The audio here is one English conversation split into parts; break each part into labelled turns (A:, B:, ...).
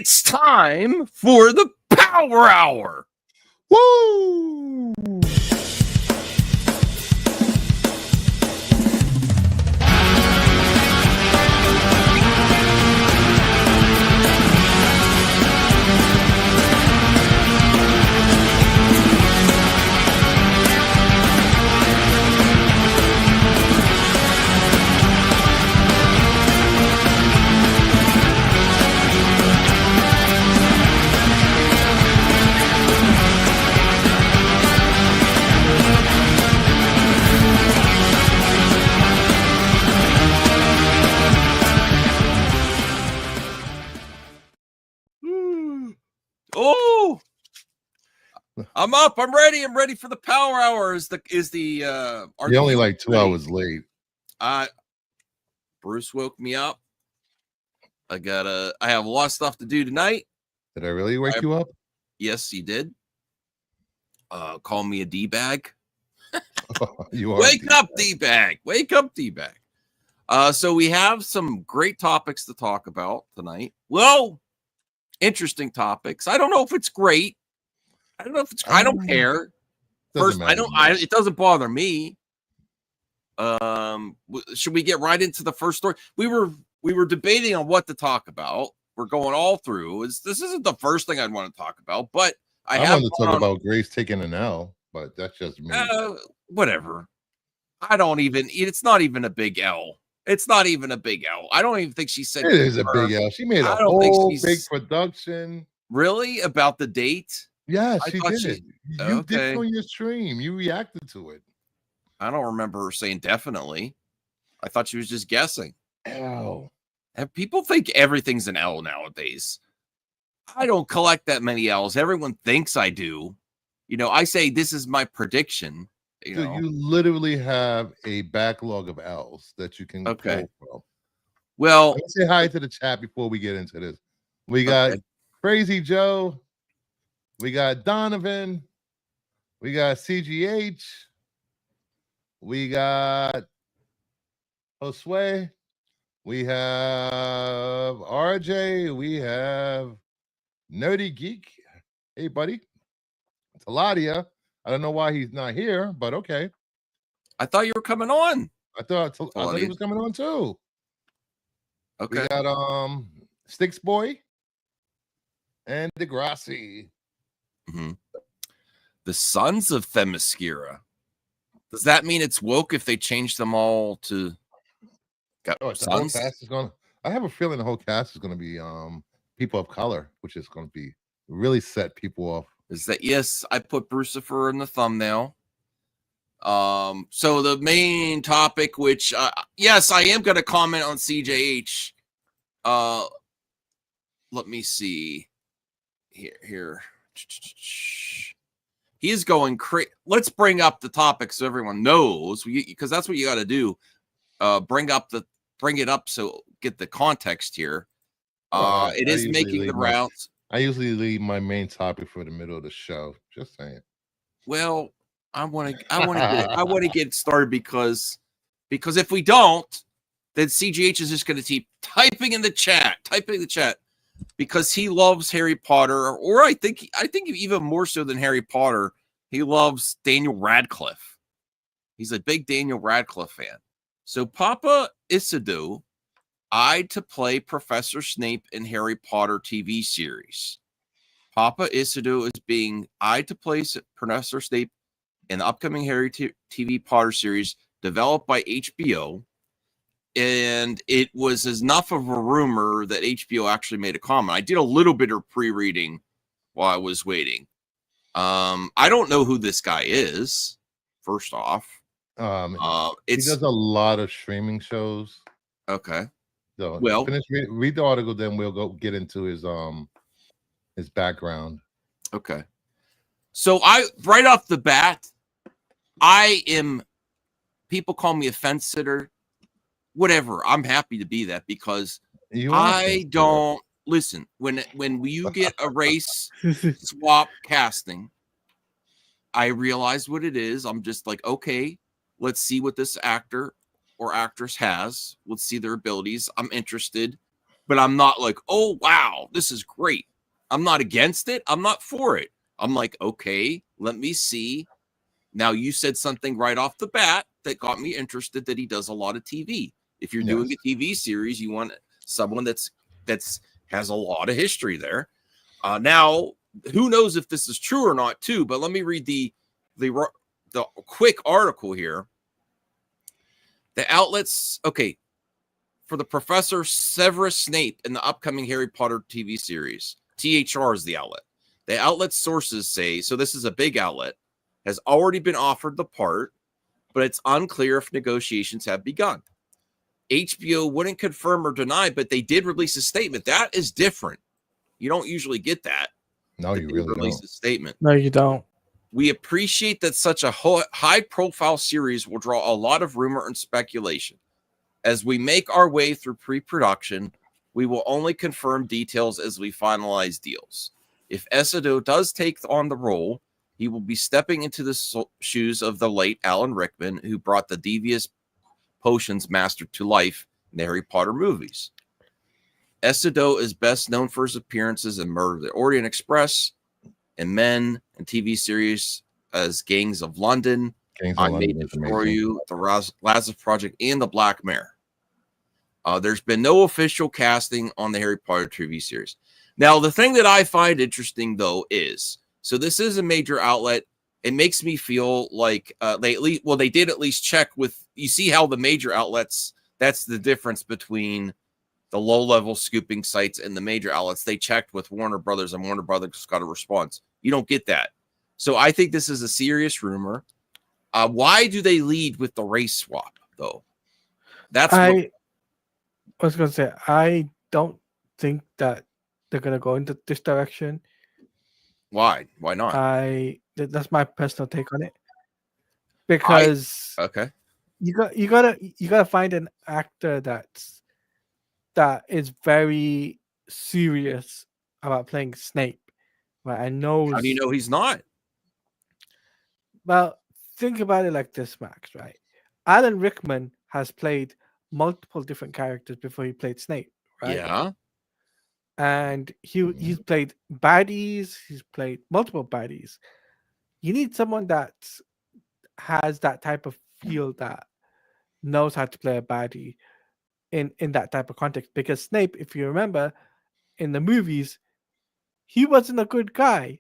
A: It's time for the Power Hour.
B: Woo!
A: Oh, I'm up. I'm ready. I'm ready for the Power Hour.
B: You're only like 2 hours late.
A: Bruce woke me up. I have a lot of stuff to do tonight.
B: Did I really wake you up?
A: Yes, he did. Call me a D-bag.
B: You are
A: Wake up, D-bag. Wake up, D-bag. So we have some great topics to talk about tonight. Well, interesting topics. I don't know if it's great. I don't know if it's. I don't care. First, it doesn't bother me. Should we get right into the first story? We were debating on what to talk about. We're going all through. This isn't the first thing I'd want to talk about, but I
B: want to talk about Grace taking an L, but that's just me.
A: Whatever. It's not even a big L. It's not even a big L. I don't even think she said
B: it is a big L. She made a whole big production.
A: Really? About the date?
B: Yes, she did. You did it on your stream. You reacted to it.
A: I don't remember her saying definitely. I thought she was just guessing.
B: L.
A: And people think everything's an L nowadays. I don't collect that many L's. Everyone thinks I do. I say this is my prediction.
B: You literally have a backlog of L's that you can pull from.
A: Well,
B: let's say hi to the chat before we get into this. We got Crazy Joe. We got Donovan. We got CGH. We got Josue. We have RJ. We have Nerdy Geek. Hey, buddy. Taladia. I don't know why he's not here, but okay.
A: I thought you were coming on.
B: I thought he was coming on too.
A: Okay.
B: We got Sticks Boy and Degrassi.
A: Mm-hmm. The Sons of Themyscira. Does that mean it's woke if they change them all to
B: sons? The whole cast is gonna, I have a feeling the whole cast is going to be people of color, which is going to be really set people off.
A: Is that yes? I put Brucifer in the thumbnail. So the main topic, which yes, I am going to comment on CJH. Let me see here. He is going crazy. Let's bring up the topic so everyone knows, because that's what you got to do. Bring it up so get the context here. It is making the rounds.
B: I usually leave my main topic for the middle of the show. Just saying.
A: Well, I want to get started because if we don't, then CGH is just going to keep typing in the chat, because he loves Harry Potter, or I think even more so than Harry Potter, he loves Daniel Radcliffe. He's a big Daniel Radcliffe fan. So Paapa Essiedu eyed to play Professor Snape in Harry Potter TV series. Paapa Essiedu is being eyed to play Professor Snape in the upcoming Harry TV Potter series developed by HBO. And it was enough of a rumor that HBO actually made a comment. I did a little bit of pre-reading while I was waiting. I don't know who this guy is, first off.
B: He does a lot of streaming shows.
A: Okay.
B: So read the article, then we'll go get into his background.
A: Okay. So right off the bat, people call me a fence sitter. Whatever. I'm happy to be that, because I don't listen when you get a race swap casting. I realize what it is. I'm just like, okay, let's see what this actor or actress has. Let's see their abilities. I'm interested, but I'm not like, oh wow, wow, this is great. I'm not against it. I'm not for it. I'm like, okay, let me see. Now, you said something right off the bat that got me interested, that he does a lot of TV. If you're doing a TV series, you want someone that's has a lot of history there. Now, who knows if this is true or not, too? But let me read the quick article here. The outlets, okay, for the Professor Severus Snape in the upcoming Harry Potter TV series. THR is the outlet. The outlet sources say, so this is a big outlet, has already been offered the part, but it's unclear if negotiations have begun. HBO wouldn't confirm or deny, but they did release a statement. That is different. You don't usually get that.
B: No, you really
A: release
B: don't.
A: a statement.
C: No, you don't.
A: We appreciate that such a high-profile series will draw a lot of rumor and speculation. As we make our way through pre-production, we will only confirm details as we finalize deals. If Essiedu does take on the role, he will be stepping into the shoes of the late Alan Rickman, who brought the devious potions master to life in the Harry Potter movies. Essiedu is best known for his appearances in Murder of the Orient Express, and Men, and TV series as Gangs of London, I Made It For You, The Lazarus Project, and The Black Mare. There's been no official casting on the Harry Potter TV series. Now, the thing that I find interesting, though, is, so this is a major outlet. It makes me feel like they did at least check with, you see how the major outlets, that's the difference between the low-level scooping sites and the major outlets. They checked with Warner Brothers, and Warner Brothers got a response. You don't get that. So I think this is a serious rumor. Why do they lead with the race swap, though?
C: I was going to say, I don't think that they're going to go into this direction.
A: Why? Why not?
C: That's my personal take on it. Because
A: okay,
C: you gotta find an actor that is very serious about playing Snape, right? And knows.
A: How do you know he's not?
C: Well, think about it like this, Max, right? Alan Rickman has played multiple different characters before he played Snape, right?
A: Yeah.
C: And he's played baddies, he's played multiple baddies. You need someone that has that type of feel, that knows how to play a baddie in that type of context. Because Snape, if you remember, in the movies, he wasn't a good guy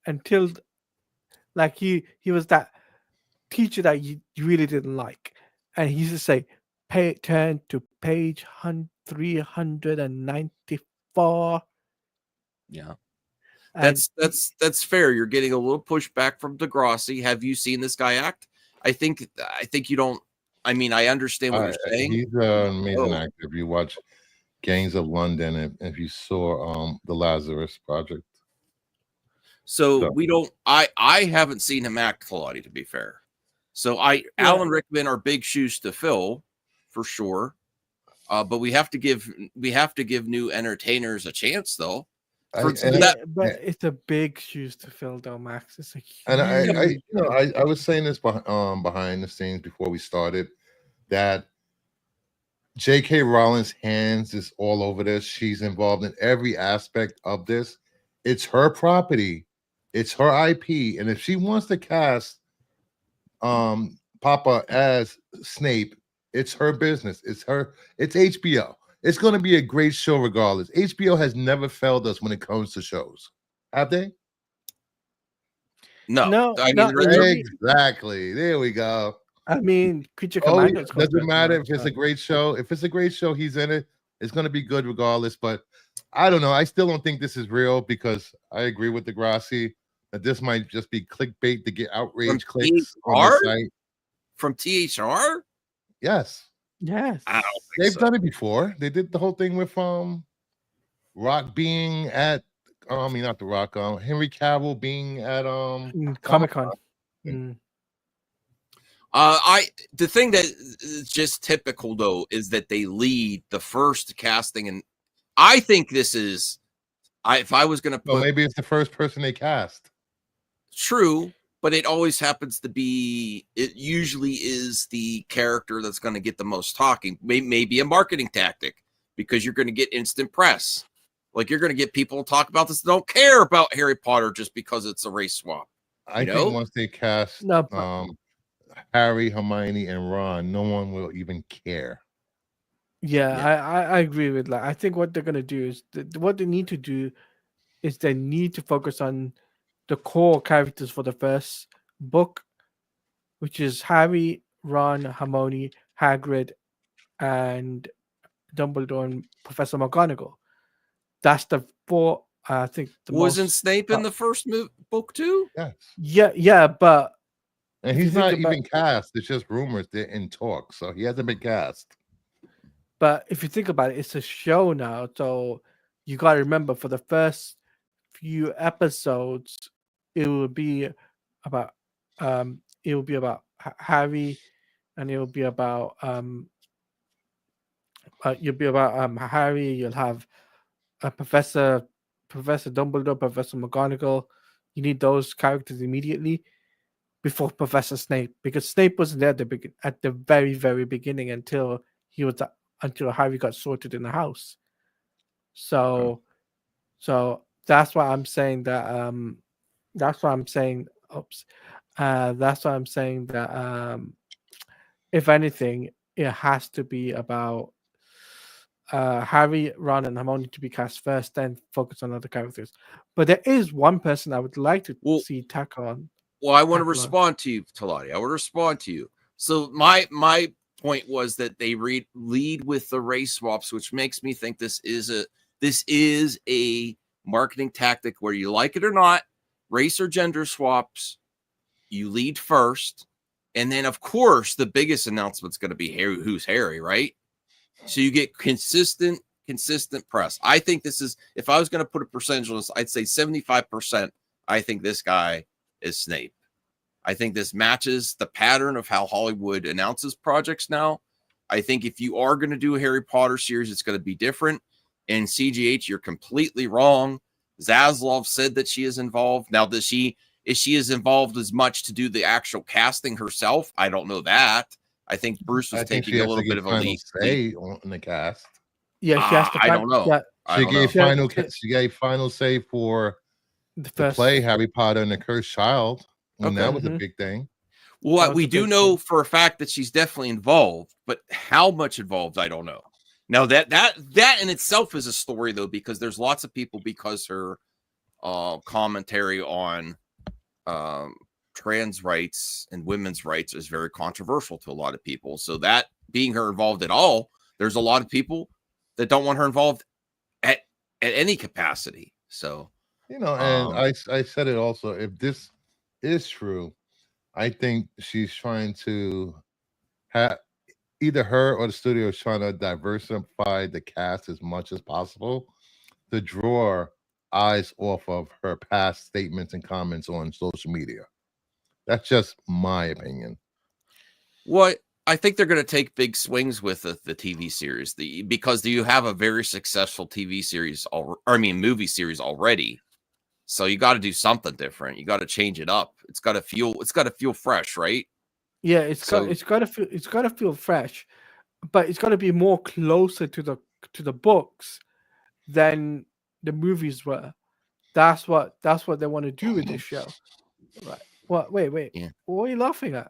C: until, like, he was that teacher that you really didn't like, and he used to say, turn to page 394.
A: Yeah, that's fair. You're getting a little pushback from Degrassi. Have you seen this guy act? I think you don't. I mean, I understand what you're saying.
B: He's an amazing actor. If you watch Gangs of London, and if you saw the Lazarus Project.
A: So we don't. I haven't seen him act, Kalani, to be fair. So Alan Rickman are big shoes to fill, for sure. But we have to give new entertainers a chance, though.
C: But it's a big shoes to fill, though, Max. It's a huge...
B: And I was saying this behind the scenes before we started, that J.K. Rowling's hands is all over this. She's involved in every aspect of this. It's her property, it's her IP, and if she wants to cast Paapa as Snape, it's her business. It's HBO. It's going to be a great show regardless. HBO has never failed us when it comes to shows. Have they?
A: No.
B: Exactly. There we go.
C: I mean, Creature Commandos.
B: Doesn't matter if it's a great show. If it's a great show, he's in it. It's going to be good regardless. But I don't know. I still don't think this is real, because I agree with Degrassi that this might just be clickbait to get outrage clicks on the site.
A: From THR?
B: Yes.
C: Yes.
B: They've done it before. They did the whole thing with Rock being at not the Rock, Henry Cavill being at
C: Comic-Con.
A: The thing that is just typical, though, is that they lead the first casting, and I think this is if I was going to put,
B: maybe it's the first person they cast.
A: True. But it always happens to be, it usually is the character that's going to get the most talking. Maybe a marketing tactic, because you're going to get instant press. Like you're going to get people to talk about this that don't care about Harry Potter just because it's a race swap.
B: I think once they cast
C: No, but,
B: Harry, Hermione, and Ron, no one will even care.
C: yeah, I agree with that. I think what they're gonna do is what they need to do is they need to focus on the core characters for the first book, which is Harry, Ron, Hermione, Hagrid, and Dumbledore and Professor McGonagall. That's the four. I think the
A: Wasn't
C: most.
A: Snape in the first book too?
B: Yes.
C: Yeah, but
B: And
C: if you
B: he's
C: think
B: not
C: about-
B: even cast. It's just rumors. They're in talk, so he hasn't been cast.
C: But if you think about it, it's a show now, so you got to remember for the first few episodes, it will be about Harry, and it will be about Harry. You'll have Professor Dumbledore, Professor McGonagall. You need those characters immediately before Professor Snape, because Snape wasn't there at the very, very beginning until until Harry got sorted in the house. So that's why I'm saying that that's why I'm saying oops. That's why I'm saying that if anything, it has to be about Harry, Ron, and Hermione to be cast first, then focus on other characters. But there is one person I would like to see tackle on.
A: Well, I want to respond to you, Talati. I want to respond to you. So my point was that they lead with the race swaps, which makes me think this is a marketing tactic where you like it or not, race or gender swaps, you lead first. And then, of course, the biggest announcement is going to be who's Harry, right? So you get consistent press. I think this is, if I was going to put a percentage on this, I'd say 75%. I think this guy is Snape. I think this matches the pattern of how Hollywood announces projects now. I think if you are going to do a Harry Potter series, it's going to be different. And CGH, you're completely wrong. Zaslav said that she is involved. Now, is she as involved as much to do the actual casting herself? I don't know that. I think Bruce was taking a little bit of a lead
B: on the cast.
C: Yeah, she has to.
A: I don't know.
C: Yeah,
B: She gave final say for the play Harry Potter and the Cursed Child. And that was a big thing.
A: Well, we do know for a fact that she's definitely involved, but how much involved, I don't know. Now that in itself is a story, though, because there's lots of people, because her commentary on trans rights and women's rights is very controversial to a lot of people. So that being her involved at all, there's a lot of people that don't want her involved at any capacity. So,
B: and I said it also, if this is true, I think she's trying to have either her or the studio is trying to diversify the cast as much as possible to draw eyes off of her past statements and comments on social media. That's just my opinion.
A: Well, I think they're going to take big swings with the TV series, because you have a very successful TV series, movie series already. So you got to do something different. You got to change it up. It's got to feel fresh, right?
C: Yeah, it's got to feel fresh, but it's got to be more closer to the books than the movies were. That's what they want to do with this show. Right. What? Wait. Yeah. What are you laughing at?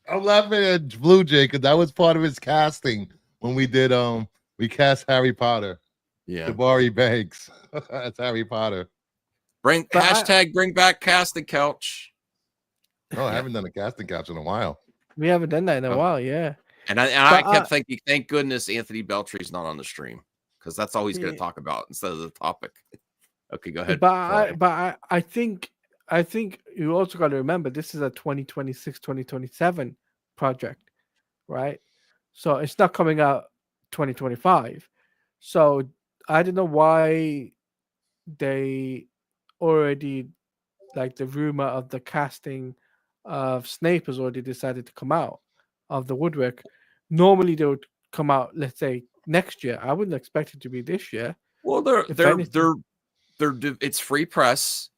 B: I'm laughing at Blue Jay because that was part of his casting when we did we cast Harry Potter.
A: Yeah.
B: Jabari Banks. That's Harry Potter.
A: Bring back casting couch.
B: No, I haven't done a casting couch in a while.
C: We haven't done that in a while, yeah.
A: And I kept thinking, thank goodness Anthony Beltree's not on the stream, because that's all he's going to talk about instead of the topic. Okay, go ahead.
C: But I think you also got to remember this is a 2026-2027 project, right? So it's not coming out 2025. So I don't know why they already, like, the rumor of the casting of Snape has already decided to come out of the woodwork. Normally they would come out, let's say, next year. I wouldn't expect it to be this year.
A: Well, it's free press,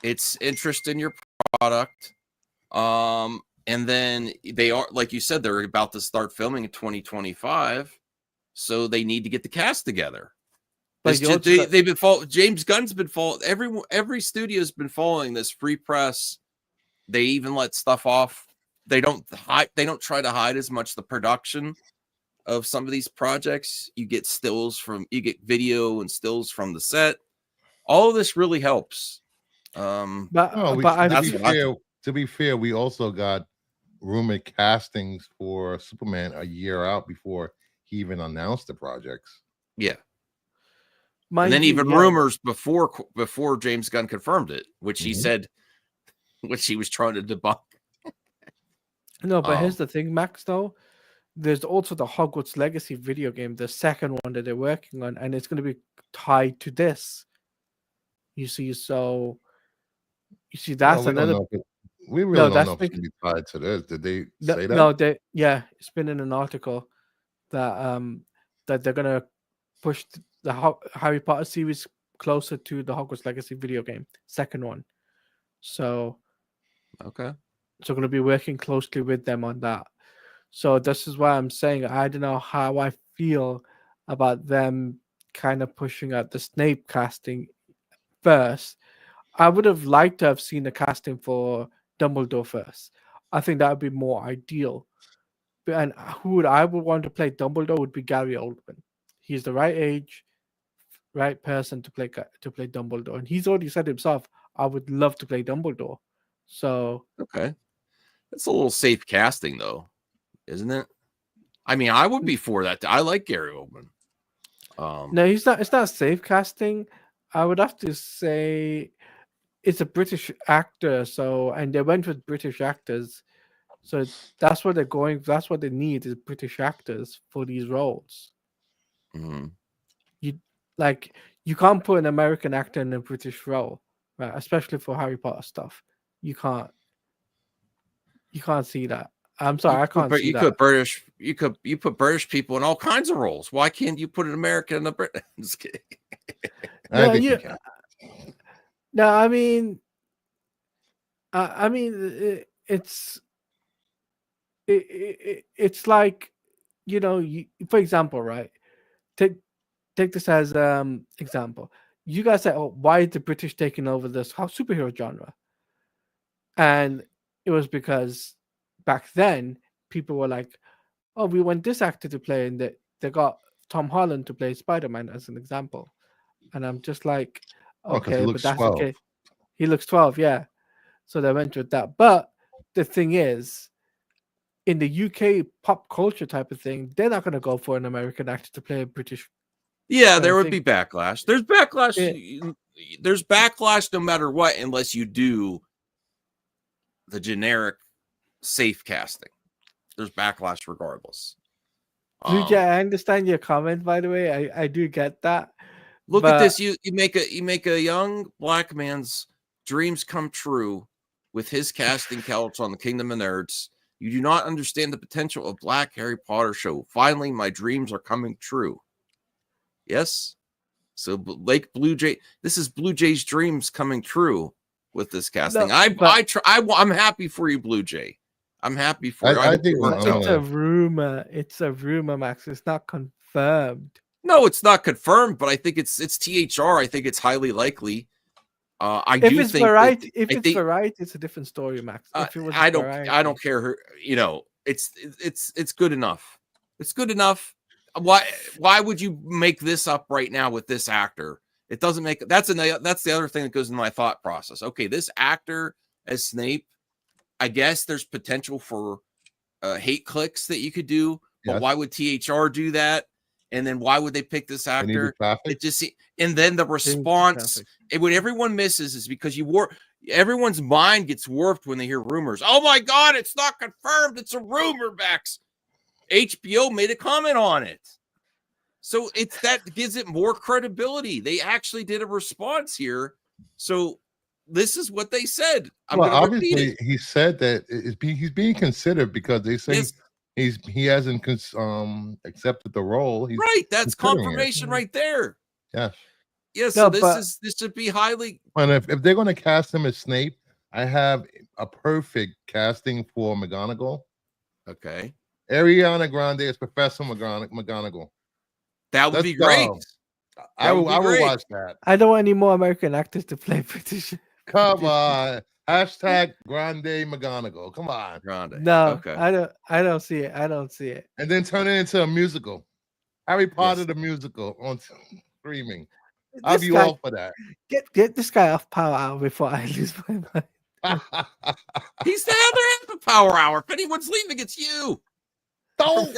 A: it's interest in your product, and then they are, like you said, they're about to start filming in 2025, so they need to get the cast together.
C: But you also got-
A: they've been following. James Gunn's been following. Every studio's been following this free press. They even let stuff off. They don't hide. They don't try to hide as much the production of some of these projects. You get video and stills from the set. All of this really helps.
B: To
A: that's what I think.
B: To be fair, we also got rumored castings for Superman a year out before he even announced the projects.
A: Yeah.
C: Mind
A: And then
C: you,
A: even
C: yeah.
A: rumors before James Gunn confirmed it, which he
B: Mhm.
A: said, which he was trying to debunk.
C: No, but here's the thing, Max, though. There's also the Hogwarts Legacy video game, the second one that they're working on, and it's going to be tied to this. You see, so you see that's
B: Well,
C: another.
B: We really
C: No,
B: don't
C: that's
B: know if it's going to be tied to this. Did they
C: No,
B: say that?
C: no, it's been in an article that that they're gonna push the Harry Potter series closer to the Hogwarts Legacy video game, second one. So
A: Okay.
C: so gonna be working closely with them on that. So this is why I'm saying I don't know how I feel about them kind of pushing out the Snape casting first. I would have liked to have seen the casting for Dumbledore first. I think that would be more ideal. And I would want to play Dumbledore would be Gary Oldman. He's the right age, right person to play Dumbledore, and he's already said himself, "I would love to play Dumbledore." So
A: Okay. It's a little safe casting, though, isn't it? I mean, I would be for that. I like Gary Oldman.
C: no, he's not. It's not safe casting. I would have to say it's a British actor. So and they went with British actors. So that's what they're going. That's what they need is British actors for these roles.
A: mhm.
C: You can't put an American actor in a British role, right? Especially for Harry Potter stuff. You can't see that. I'm sorry, I can't see that.
A: You put British people in all kinds of roles. Why can't you put an American in a Brit? Just kidding.
B: I think you can.
C: No, I mean, it's like, for example, right? Take this as example. You guys say, "Oh, why is the British taking over this superhero genre?" And it was because back then people were like, "Oh, we want this actor to play," and they got Tom Holland to play Spider-Man as an example. And I'm just like,
B: Oh, 'cause he
C: okay, but
B: looks
C: that's
B: 12.
C: okay. He looks 12, yeah. So they went with that. But the thing is, in the UK pop culture type of thing, they're not going to go for an American actor to play a British.
A: Yeah,
C: I
A: there
C: don't
A: would be backlash. There's backlash.
C: Yeah.
A: There's backlash no matter what, unless you do the generic safe casting. There's backlash regardless.
C: Blue Jay, I understand your comment, by the way. I do get that.
A: Look at this. You make a young black man's dreams come true with his casting couch on the Kingdom of Nerds. You do not understand the potential of Black Harry Potter show. Finally, my dreams are coming true. Yes. So Lake Blue Jay, this is Blue Jay's dreams coming true with this casting. I'm happy for you, Blue Jay. I'm happy for you.
B: I think
C: it's a rumor. It's a rumor, Max. It's not confirmed.
A: No, it's not confirmed, but I think it's THR. I think it's highly likely. If
C: it's Variety, it's a different story, Max. If it was
A: I don't care. It's good enough. It's good enough. Why would you make this up right now with this actor? It doesn't make that's the other thing that goes in my thought process. Okay, this actor as Snape, I guess there's potential for hate clicks that you could do, but why would THR do that? And then why would they pick this actor? It just and then the response, what everyone misses is because everyone's mind gets warped when they hear rumors. Oh my God, it's not confirmed. It's a rumor, Max. HBO made a comment on it. So that gives it more credibility. They actually did a response here. So this is what they said.
B: Obviously, he said that he's being considered because they say he hasn't accepted the role.
A: Right, that's confirmation right there.
B: Yes.
A: Yeah, so this should be highly.
B: And if they're going to cast him as Snape, I have a perfect casting for McGonagall.
A: Okay.
B: Ariana Grande is Professor McGonagall.
A: That would be great.
B: I
A: would be
B: will
A: great.
B: watch that.
C: I don't want any more American actors to play British.
B: Come on. Hashtag Grande McGonagall. Come on.
A: Grande.
C: No,
A: Okay.
C: I don't see it. I don't see it.
B: And then turn it into a musical. Harry Potter
A: Yes.
B: the musical on streaming. I'll
C: This
B: be
C: guy,
B: all for that.
C: get this guy off Power Hour before I lose my mind.
A: He's the other half of Power Hour. If anyone's leaving, it's you.
B: Don't.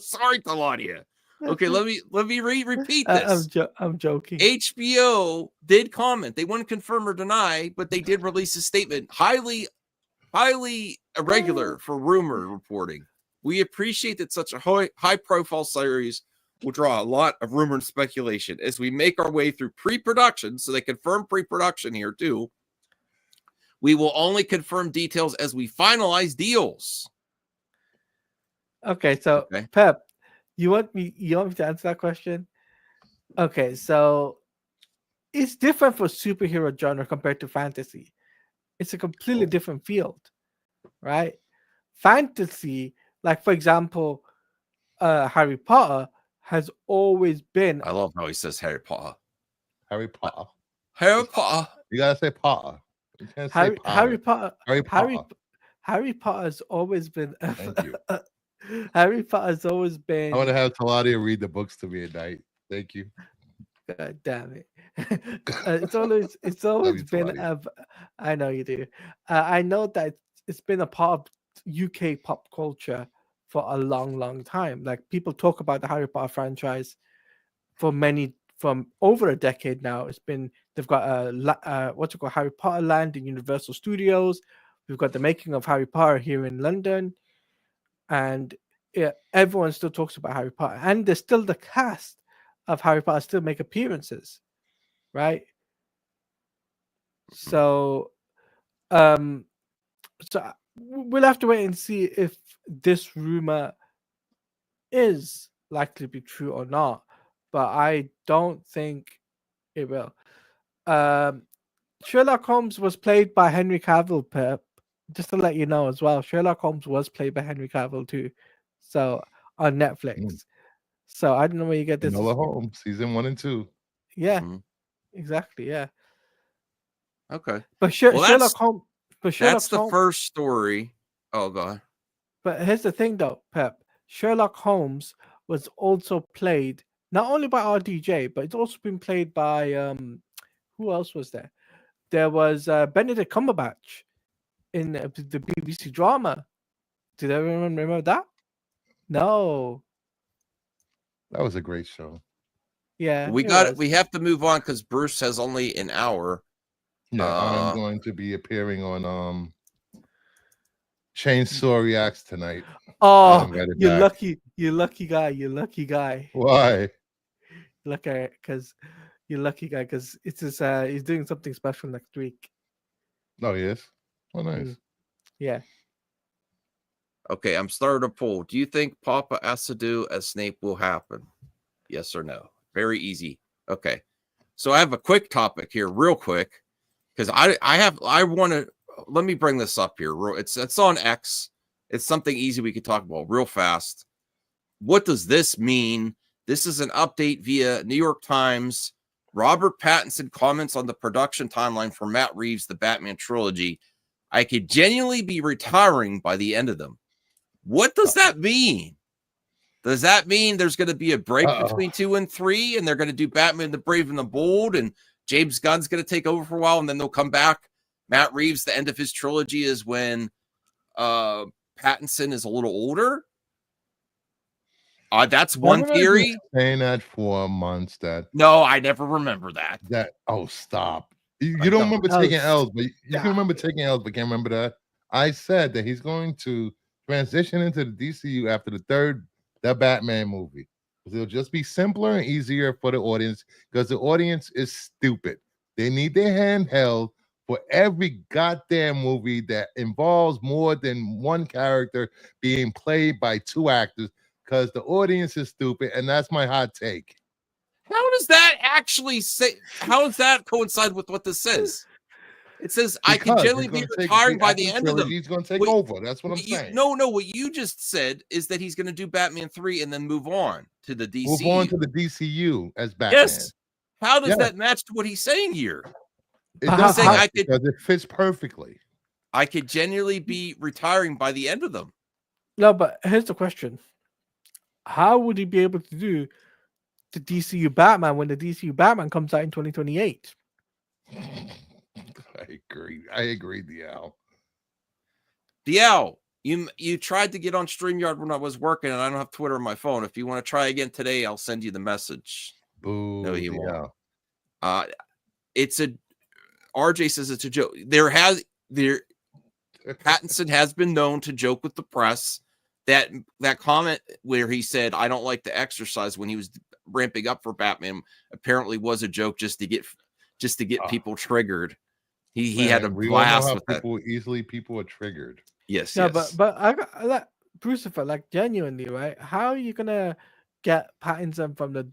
A: Sorry, Claudia. Okay, let me repeat this.
C: I'm joking.
A: HBO did comment. They wouldn't confirm or deny, but they did release a statement. Highly irregular for rumor reporting. We appreciate that such a high-profile series will draw a lot of rumor and speculation as we make our way through pre-production. So they confirm pre-production here too. We will only confirm details as we finalize deals.
C: Okay, so
A: Okay.
C: Pep, you want me to answer that question? Okay, so it's different for superhero genre compared to fantasy. It's a completely different field, right? Fantasy, like for example, Harry Potter has always been
A: I love how he says Harry Potter.
B: Harry Potter.
A: Harry Potter.
B: You gotta say Potter. You can't say
C: Harry
B: Potter.
C: Harry Potter has always been.
B: Thank you.
C: Harry Potter has always been.
B: I want to have Taladia read the books to me at night. Thank you.
C: God damn it! It's always
B: you,
C: been. I know you do. I know that it's been a part of UK pop culture for a long time. Like people talk about the Harry Potter franchise from over a decade now. They've got what's it called, Harry Potter Land in Universal Studios. We've got the making of Harry Potter here in London, and everyone still talks about Harry Potter, and there's still the cast of Harry Potter still make appearances, right? So, we'll have to wait and see if this rumor is likely to be true or not, but I don't think it will. Sherlock Holmes was played by Henry Cavill, Pep. Just to let you know as well, Sherlock Holmes was played by Henry Cavill too. So on Netflix. So I don't know where you get this.
B: Enola Holmes, season 1 and 2.
C: Yeah, exactly. Yeah.
A: Okay.
C: But Sherlock Holmes. But
A: that's the first story. Oh, go ahead.
C: But here's the thing, though, Pep. Sherlock Holmes was also played not only by RDJ, but it's also been played by who else was there? There was Benedict Cumberbatch in the BBC drama. Did everyone remember that? No.
B: That was a great show.
C: Yeah.
A: We have to move on because Bruce has only an hour.
B: Yeah, I'm going to be appearing on Chainsaw Reacts tonight.
C: Oh, you're lucky. You're lucky guy. You're lucky guy.
B: Why?
C: Lucky because you're lucky guy because it's his, he's doing something special next week.
B: Oh, yes. Oh, nice.
C: Yeah.
A: Okay, I'm starting a poll. Do you think Paapa Essiedu as Snape will happen? Yes or no? Very easy. Okay. So I have a quick topic here, real quick, because I want to. Let me bring this up here. It's on X. It's something easy we could talk about real fast. What does this mean? This is an update via New York Times. Robert Pattinson comments on the production timeline for Matt Reeves' The Batman trilogy. I could genuinely be retiring by the end of them. What does that mean? Does that mean there's going to be a break between 2 and 3 and they're going to do Batman the Brave and the Bold and James Gunn's going to take over for a while and then they'll come back? Matt Reeves, the end of his trilogy is when Pattinson is a little older? That's one theory.
B: Saying that for months.
A: No, I never remember that.
B: Stop. You don't remember taking L's, but you can remember taking L's, but can't remember that. I said that he's going to transition into the DCU after that Batman movie. It'll just be simpler and easier for the audience because the audience is stupid. They need their hand held for every goddamn movie that involves more than one character being played by 2 actors because the audience is stupid, and that's my hot take.
A: How does that actually say? How does that coincide with what this says? It says I can
B: Because
A: generally
B: he's
A: be
B: gonna
A: retiring by
B: after
A: the end of them.
B: He's going to take
A: What-
B: over. That's what I'm
A: What you,
B: saying.
A: no, what you just said is that he's going to do Batman 3 and then move on to the DC.
B: Move on to the DCU as Batman.
A: Yes. How does that match to what he's saying here?
B: It
C: But
B: does
C: how-
B: match because it fits perfectly.
A: I could genuinely be retiring by the end of them.
C: No, but here's the question: how would he be able to do the DCU Batman when the DCU Batman comes out in 2028?
B: I agree, DL.
A: DL, you tried to get on StreamYard when I was working, and I don't have Twitter on my phone. If you want to try again today, I'll send you the message.
B: Boo,
A: No, you
B: DL.
A: won't. It's a RJ says it's a joke. Pattinson has been known to joke with the press. That comment where he said, "I don't like the exercise" when he was ramping up for Batman apparently was a joke just to get people triggered. He had a blast with that.
B: People are triggered.
A: Yes,
C: No,
A: yes.
C: but I got like Brucifer, like genuinely, right? How are you gonna get Pattinson from the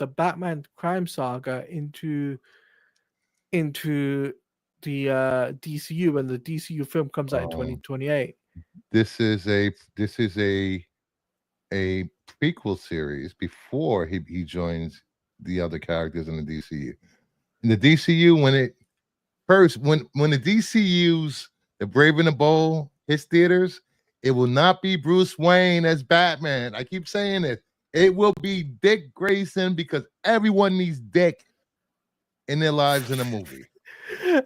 C: Batman crime saga into the DCU when the DCU film comes out in 2028?
B: This is a prequel series before he joins the other characters in the DCU. In the DCU, when the DCU's The Brave and the Bold hits theaters, it will not be Bruce Wayne as Batman. I keep saying it. It will be Dick Grayson because everyone needs Dick in their lives in a movie.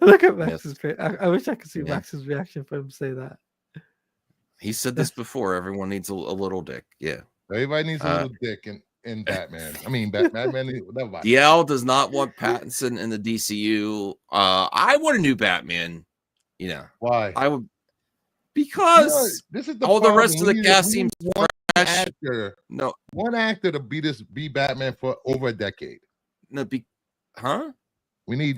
C: Look at Max's face. I wish I could see Max's reaction for him to say that.
A: He said this before. Everyone needs a little dick. Yeah.
B: Everybody needs a little dick in Batman. I mean, Batman.
A: DL does not want Pattinson in the DCU. I want a new Batman. You know
B: why?
A: I would because
B: this is the
A: all
B: problem.
A: the rest of the cast seems
B: one
A: fresh.
B: actor.
A: No,
B: one actor to be Batman for over a decade.
A: No,
B: we need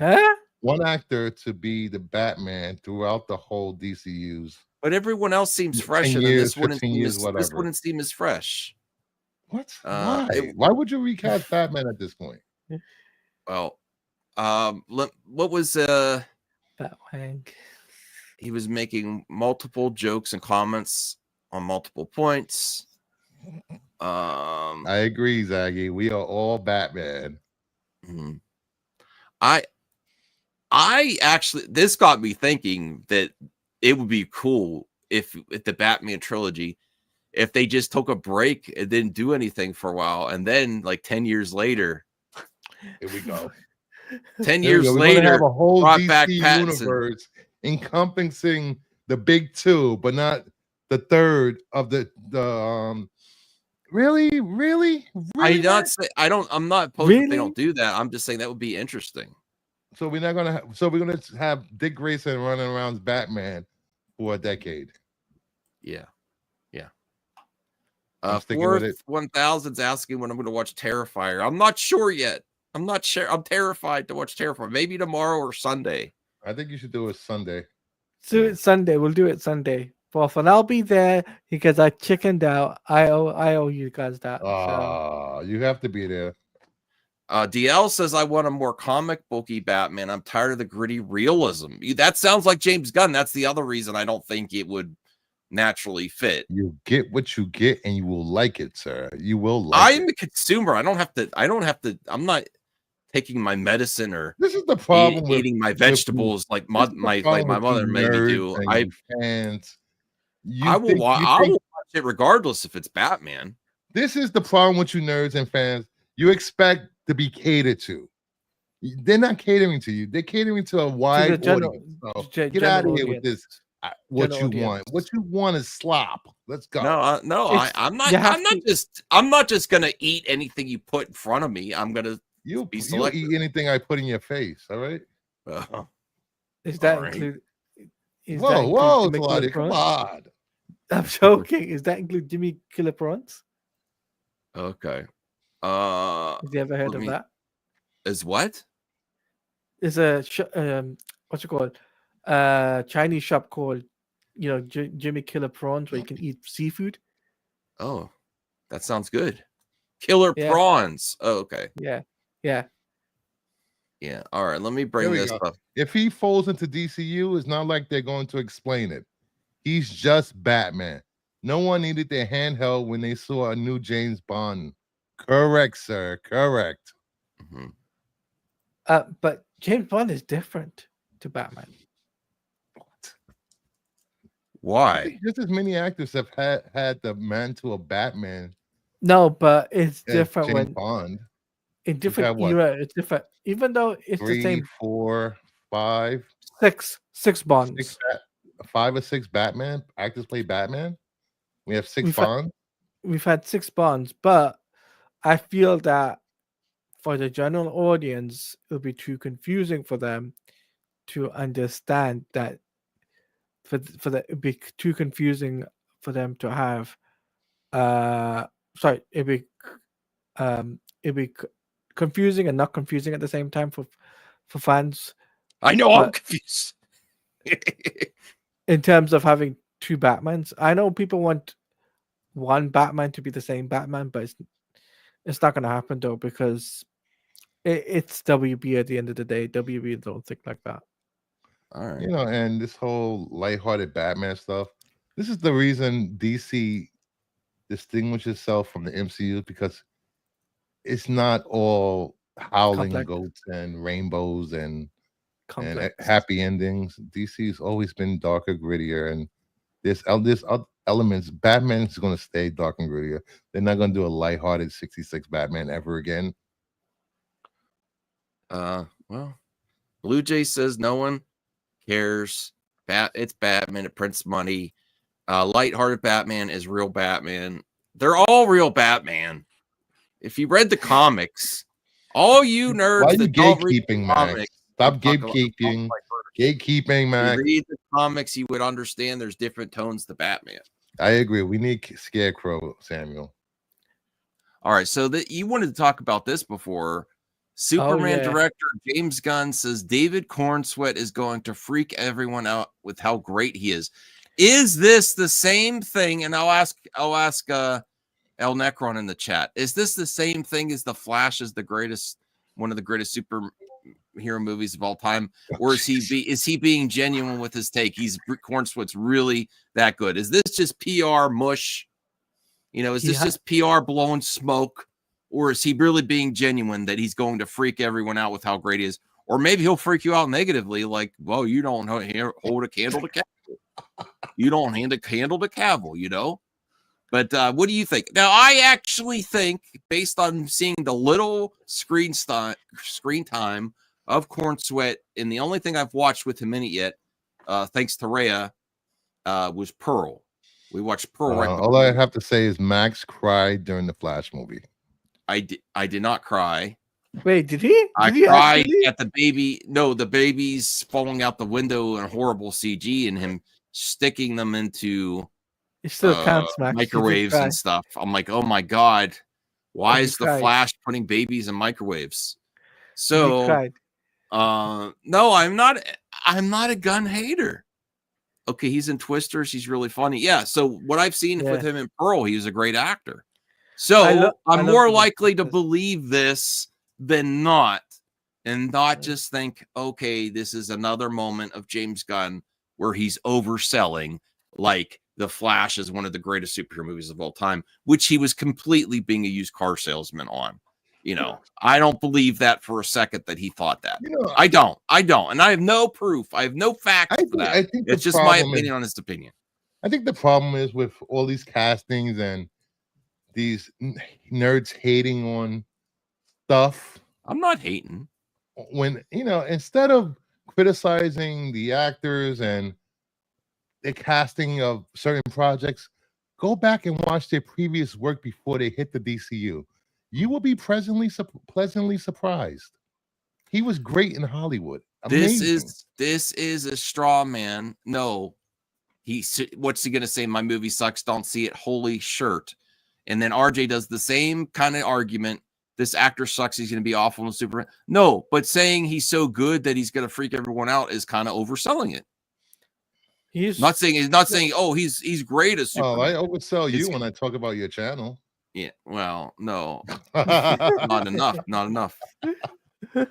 B: one actor to be the Batman throughout the whole DCU's.
A: But everyone else seems fresh, and this wouldn't seem as fresh.
B: What? Why would you recast Batman at this point?
A: Well, what was
C: Batwang?
A: He was making multiple jokes and comments on multiple points.
B: I agree, Zaggy. We are all Batman.
A: I actually, this got me thinking that it would be cool if the Batman trilogy, if they just took a break and didn't do anything for a while, and then like 10 years later,
B: here we go.
A: 10 years later,
B: have a whole
A: brought
B: DC
A: back
B: universe encompassing the big two, but not the third of the really.
A: I'm not opposed if they don't do that. I'm just saying that would be interesting.
B: So we're not gonna we're gonna have Dick Grayson running around as Batman for a decade.
A: Yeah.
B: Fourth
A: 1000's asking when I'm going to watch Terrifier. I'm not sure yet. I'm not sure. I'm terrified to watch Terrifier. Maybe tomorrow or Sunday.
B: I think you should do it Sunday.
C: Do it Sunday. We'll do it Sunday. Well, and I'll be there because I chickened out. I owe you guys that.
B: You have to be there.
A: DL says I want a more comic booky Batman. I'm tired of the gritty realism. That sounds like James Gunn. That's the other reason I don't think it would naturally fit.
B: You get what you get, and you will like it, sir. You will like
A: I'm a consumer. I don't have to. I'm not taking my medicine or
B: this is the problem
A: eating my vegetables like my mother made me do. I will watch it regardless if it's Batman.
B: This is the problem with you nerds and fans. You expect to be catered to. They're not catering to you. They're catering to a wide audience. So get out of here with this. What you want is slop. Let's go.
A: I'm not just gonna eat anything you put in front of me. I'm gonna
B: you'll eat anything I put in your face. All right.
C: Is that include?
B: Whoa, Claudia, come on.
C: I'm joking. Is that include Jimmy Killer Prawns?
A: Okay.
C: Have you ever heard of that?
A: Is what?
C: It's a what's it called? Chinese shop called Jimmy Killer Prawns where you can eat seafood.
A: Oh, that sounds good. Killer prawns. Oh, okay.
C: Yeah.
A: Yeah. All right. Let me
B: There
A: bring
B: we
A: this
B: go.
A: up.
B: If he folds into DCU, it's not like they're going to explain it. He's just Batman. No one needed their handheld when they saw a new James Bond. Correct, sir. Correct.
A: Mhm.
C: But James Bond is different to Batman.
A: Why?
B: Just as many actors have had the mantle of Batman
C: No, but it's
B: as
C: different
B: James
C: when
B: Bond.
C: in
B: We've
C: different
B: had what,
C: era. It's different, even though it's the
B: 3,
C: same
B: 4, 5,
C: six
B: 6,
C: Bonds.
B: 5 or 6 Batman actors play Batman. We have 6
C: We've had,
B: Bonds.
C: we've had 6 Bonds, but I feel that for the general audience, it'll be too confusing for them to understand that. It'd be too confusing for them to have. Sorry, it'd be confusing and not confusing at the same time for fans.
A: I know I'm
C: But
A: confused.
C: in terms of having 2 Batmans, I know people want one Batman to be the same Batman, but it's not going to happen though because it's WB at the end of the day. WB don't think like that.
A: All right.
B: You know, and this whole lighthearted Batman stuff. This is the reason DC distinguishes itself from the MCU, because it's not all howling
C: Complex.
B: goats and rainbows and
C: Complex.
B: happy endings. DC's always been darker, grittier, and there's elements. Batman is going to stay dark and grittier. They're not going to do a lighthearted 66 Batman ever again.
A: Well, Blue Jay says no one cares. It's Batman. It prints money. Lighthearted Batman is real Batman. They're all real Batman. If you read the comics, all you nerds
B: Why are you
A: that don't read the
B: gatekeeping, Max?
A: comics,
B: Stop
A: I'm talking about-
B: gatekeeping. Gatekeeping,
A: If
B: Max.
A: you read the comics, you would understand there's different tones to Batman.
B: I agree. We need Scarecrow, Samuel.
A: All right, so that you wanted to talk about this before. Superman director James Gunn says David Cornsweet is going to freak everyone out with how great he is. Is this the same thing? And I'll ask El Necron in the chat. Is this the same thing as The Flash is one of the greatest superhero movies of all time, or is he being genuine with his take? Cornsweet's really that good. Is this just PR mush? You know, is this just PR blowing smoke? Or is he really being genuine that he's going to freak everyone out with how great he is? Or maybe he'll freak you out negatively, like, well, you don't hold a candle to Cavill. You don't hand a candle to Cavill, you know? But what do you think? Now, I actually think, based on seeing the little screen time of Cornsweet, and the only thing I've watched with him in it yet, thanks to Rhea, was Pearl. We watched Pearl.
B: All I have to say is Max cried during the Flash movie.
A: I did not cry.
C: Wait, did he?
A: I cried at the baby. No, the babies falling out the window in horrible CG and him sticking them into
C: it still counts, Max.
A: Microwaves and stuff. I'm like, oh my God, why is the Flash putting babies in microwaves? So, no, I'm not a Gunn hater. Okay, he's in Twisters. He's really funny. Yeah. So what I've seen with him in Pearl, he was a great actor. So I'm more likely to believe this than not, and not just think, okay, this is another moment of James Gunn where he's overselling like The Flash is one of the greatest superhero movies of all time, which he was completely being a used car salesman on. You know, I don't believe that for a second that he thought that. You know, I don't. And I have no proof. I have no facts for that. I think it's just my opinion on his opinion.
B: I think the problem is with all these castings and these nerds hating on stuff.
A: I'm not hating.
B: When, you know, instead of criticizing the actors and the casting of certain projects, go back and watch their previous work before they hit the DCU. You will be pleasantly surprised. He was great in Hollywood. Amazing.
A: This is a straw man. No, what's he gonna say? My movie sucks. Don't see it. Holy shirt. And then RJ does the same kind of argument. This actor sucks. He's going to be awful in Superman. No, but saying he's so good that he's going to freak everyone out is kind of overselling it. He's not saying, oh, he's great as Superman.
B: Oh, I oversell you when I talk about your channel.
A: Yeah, well, no, not enough.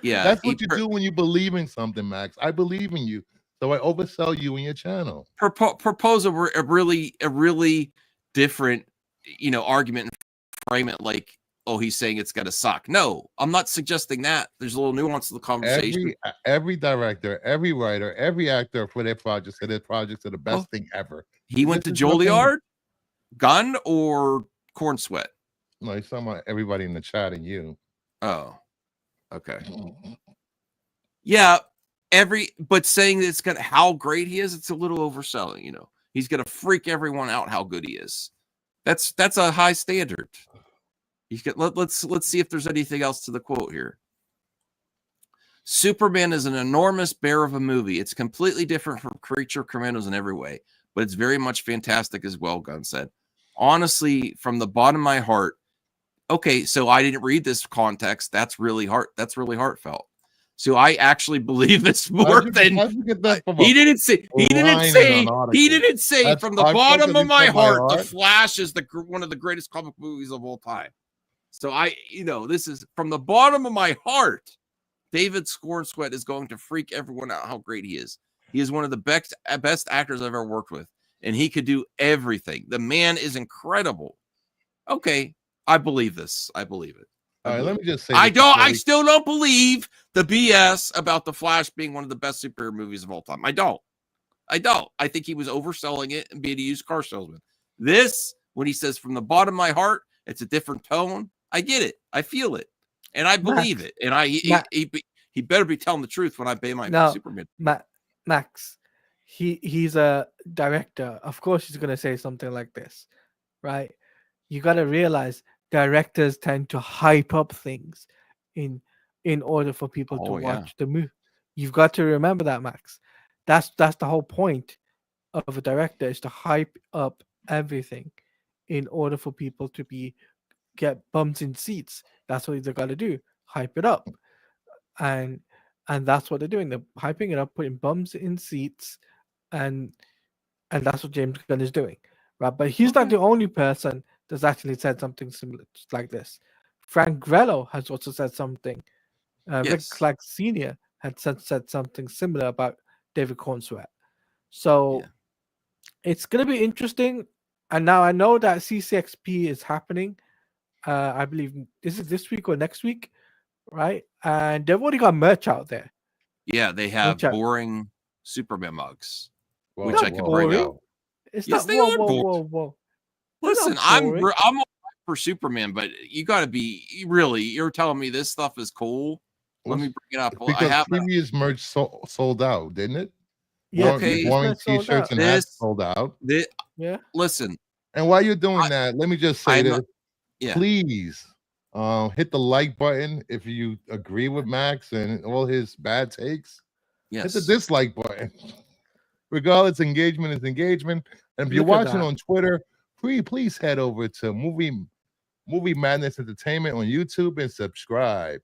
A: Yeah,
B: That's what you do when you believe in something, Max. I believe in you, so I oversell you and your channel.
A: Propose a really different, argument and frame it like, oh, he's saying it's gonna suck. No, I'm not suggesting that. There's a little nuance to the conversation.
B: Every director, every writer, every actor for their projects said their projects are the best thing ever.
A: He went to Juilliard, Gunn, or Corn Sweat.
B: No, he's talking about everybody in the chat and you.
A: Oh, okay. Yeah, but saying that it's gonna how great he is, it's a little overselling. He's gonna freak everyone out how good he is. That's a high standard. Let's see if there's anything else to the quote here. Superman is an enormous bear of a movie. It's completely different from Creature Commandos in every way, but it's very much fantastic as well, Gunn said. Honestly, from the bottom of my heart, okay, so I didn't read this context. That's really heartfelt. So I actually believe this more than he didn't say from the bottom of my heart, The Flash is one of the greatest comic movies of all time. So this is from the bottom of my heart. David Scorn Sweat is going to freak everyone out how great he is. He is one of the best actors I've ever worked with, and he could do everything. The man is incredible. Okay, I believe this. I believe it.
B: All right, let me just say
A: I still don't believe the BS about The Flash being one of the best superhero movies of all time. I don't. I think he was overselling it and being a used car salesman. This, when he says from the bottom of my heart, it's a different tone. I get it. I feel it. And I believe it. And he better be telling the truth when I pay my Superman.
C: Max, he's a director. Of course he's going to say something like this, right? You got to realize directors tend to hype up things in order for people to watch the movie. You've got to remember that, Max. That's the whole point of a director, is to hype up everything in order for people to get bums in seats. That's what they got to do, hype it up, and that's what they're doing. They're hyping it up, putting bums in seats, and that's what James Gunn is doing, right? But he's not the only person that's actually said something similar like this. Frank Grillo has also said something. Rick Flag Sr. had said something similar about David Cornsweat. So it's going to be interesting. And now I know that CCXP is happening. I believe this is this week or next week, right? And they've already got merch out there.
A: Yeah, they have boring Superman mugs, which I can
C: bring
A: out.
C: It's not. Whoa.
A: Listen, I'm all for Superman, but you got to be you're telling me this stuff is cool. Let me bring it up.
B: Because previous merch sold out, didn't it?
C: Yeah,
B: boring t-shirts and hats sold out.
A: Listen,
B: and while you're doing that, let me just say this. Please hit the like button if you agree with Max and all his bad takes. Hit the dislike button. Regardless, engagement is engagement. And if you're watching on Twitter, please head over to Movie Madness Entertainment on YouTube and subscribe.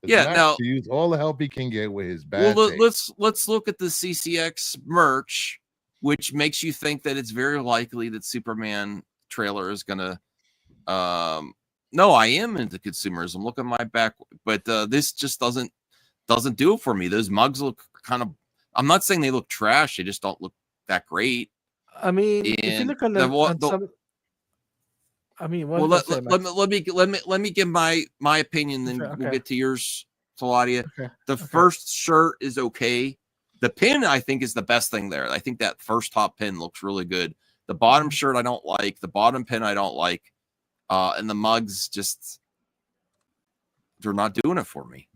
B: Now use all the help he can get with his bad.
A: Well, let's look at the CCX merch, which makes you think that it's very likely that Superman trailer is gonna. No, I am into consumerism. Look at my back, but this just doesn't do it for me. Those mugs look kind of. I'm not saying they look trash; they just don't look that great.
C: I mean, if you look on
A: let me give my opinion, then we'll get to yours, Taladia. The first shirt is okay. The pin, I think, is the best thing there. I think that first top pin looks really good. The bottom shirt I don't like. The bottom pin I don't like. And the mugs they're not doing it for me.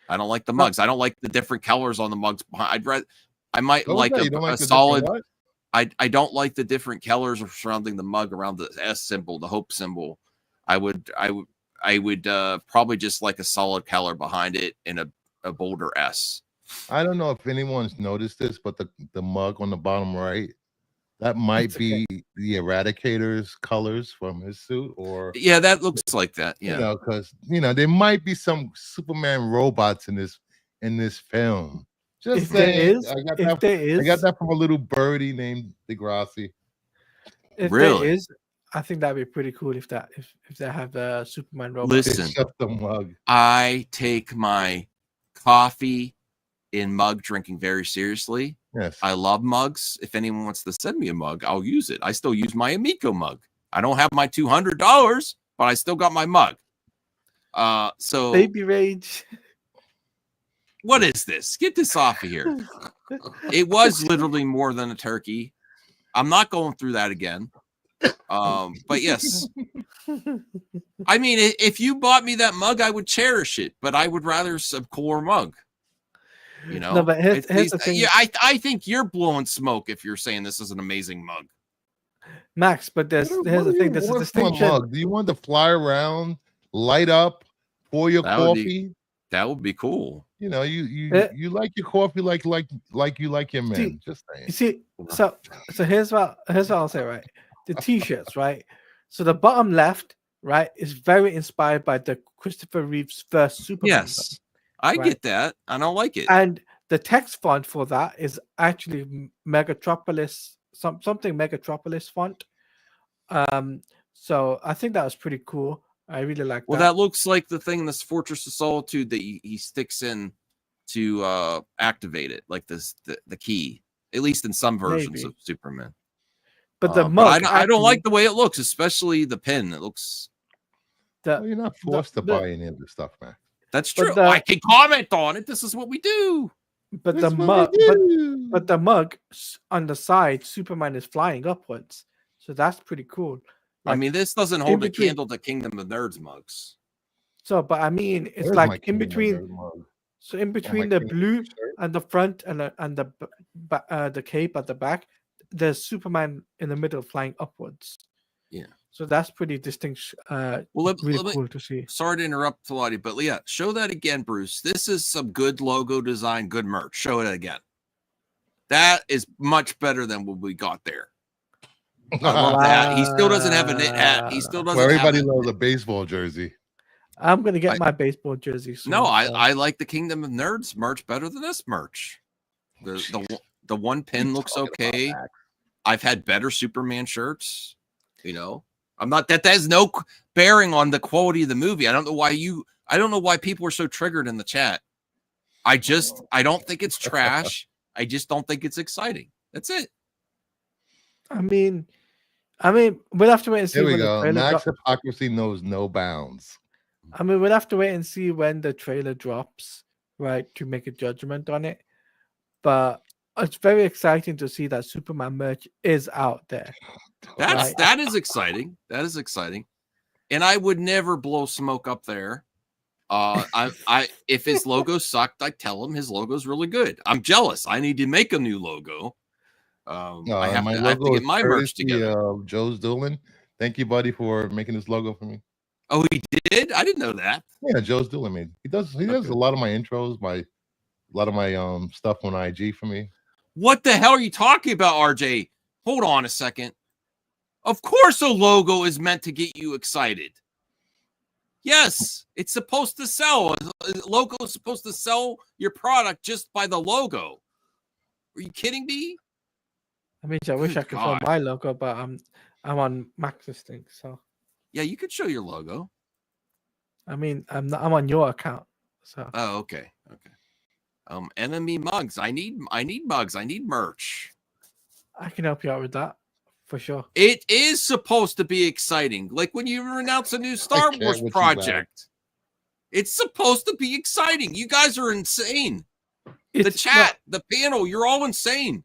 A: I don't like the mugs. I don't like the different colors on the mugs. I might like a solid. I don't like the different colors surrounding the mug around the S symbol, the hope symbol. I would probably just like a solid color behind it and a bolder S.
B: I don't know if anyone's noticed this, but the mug on the bottom right, that might be the Eradicator's colors from his suit, or
A: that looks like that. Yeah,
B: because there might be some Superman robots in this film. Just saying, I got that from a little birdie named Degrassi.
C: If there is, I think that'd be pretty cool if they have the Superman robot.
A: Listen,
B: the mug.
A: I take my coffee in mug drinking very seriously.
B: Yes.
A: I love mugs. If anyone wants to send me a mug, I'll use it. I still use my Amico mug. I don't have my $200, but I still got my mug. So
C: Baby rage.
A: what is this? Get this off of here. It was literally more than a turkey. I'm not going through that again. But yes. I mean, if you bought me that mug, I would cherish it, but I would rather some cooler mug. You know,
C: No, but here's the thing.
A: Yeah, I think you're blowing smoke if you're saying this is an amazing mug.
C: Max, but here's the thing. There's a distinction.
B: Mug? Do you want to fly around, light up, pour your coffee?
A: That would be cool.
B: You know, you like your coffee like you like your men. Just saying.
C: You see, so here's what I'll say, right? The t-shirts, right? So the bottom left, right, is very inspired by the Christopher Reeve's first Superman.
A: Yes, I get that. I don't like it.
C: And the text font for that is actually Megatropolis, something Megatropolis font. So I think that was pretty cool. I really like that.
A: Well, that looks like the thing in this Fortress of Solitude that he sticks in to activate it, like this the key, at least in some versions of Superman.
C: But the mug,
A: I don't like the way it looks, especially the pin. It looks.
B: Well, you're not forced to buy any of this stuff, man.
A: That's true. I can comment on it. This is what we do.
C: But the mug on the side, Superman is flying upwards, so that's pretty cool.
A: Like, I mean, this doesn't hold a candle to Kingdom of Nerds mugs.
C: So, but I mean, it's like in between. So in between the blue and the front and the cape at the back, there's Superman in the middle flying upwards.
A: Yeah.
C: So that's pretty distinct. Really cool to see.
A: Sorry to interrupt, Talati, but yeah, show that again, Bruce. This is some good logo design, good merch. Show it again. That is much better than what we got there. I love that. He still doesn't have a He still doesn't.
B: Everybody loves a baseball jersey.
C: I'm gonna get my baseball jersey soon.
A: No, I like the Kingdom of Nerds merch better than this merch. The one pin looks okay. I've had better Superman shirts. You know, I'm not that has no bearing on the quality of the movie. I don't know why people are so triggered in the chat. I don't think it's trash. I just don't think it's exciting. That's it.
C: I mean, we'll have to wait and see.
B: Here we go. Max hypocrisy knows no bounds.
C: I mean, we'll have to wait and see when the trailer drops, right, to make a judgment on it. But it's very exciting to see that Superman merch is out there.
A: That is exciting. That is exciting. And I would never blow smoke up there. If his logo sucked, I tell him his logo's really good. I'm jealous. I need to make a new logo. I have to get my merch together.
B: Joe's Doolin. Thank you, buddy, for making this logo for me.
A: Oh, he did? I didn't know that.
B: Yeah, Joe's Doolin made. He does a lot of my intros, a lot of my stuff on IG for me.
A: What the hell are you talking about, RJ? Hold on a second. Of course a logo is meant to get you excited. Yes, it's supposed to sell. A logo is supposed to sell your product just by the logo. Are you kidding me?
C: I mean, I wish I could show my logo, but I'm on Max's thing, so.
A: Yeah, you could show your logo.
C: I mean, I'm on your account, so.
A: Oh, okay. Enemy mugs. I need mugs. I need merch.
C: I can help you out with that for sure.
A: It is supposed to be exciting, like when you announce a new Star Wars project. It's supposed to be exciting. You guys are insane. The chat, the panel, you're all insane.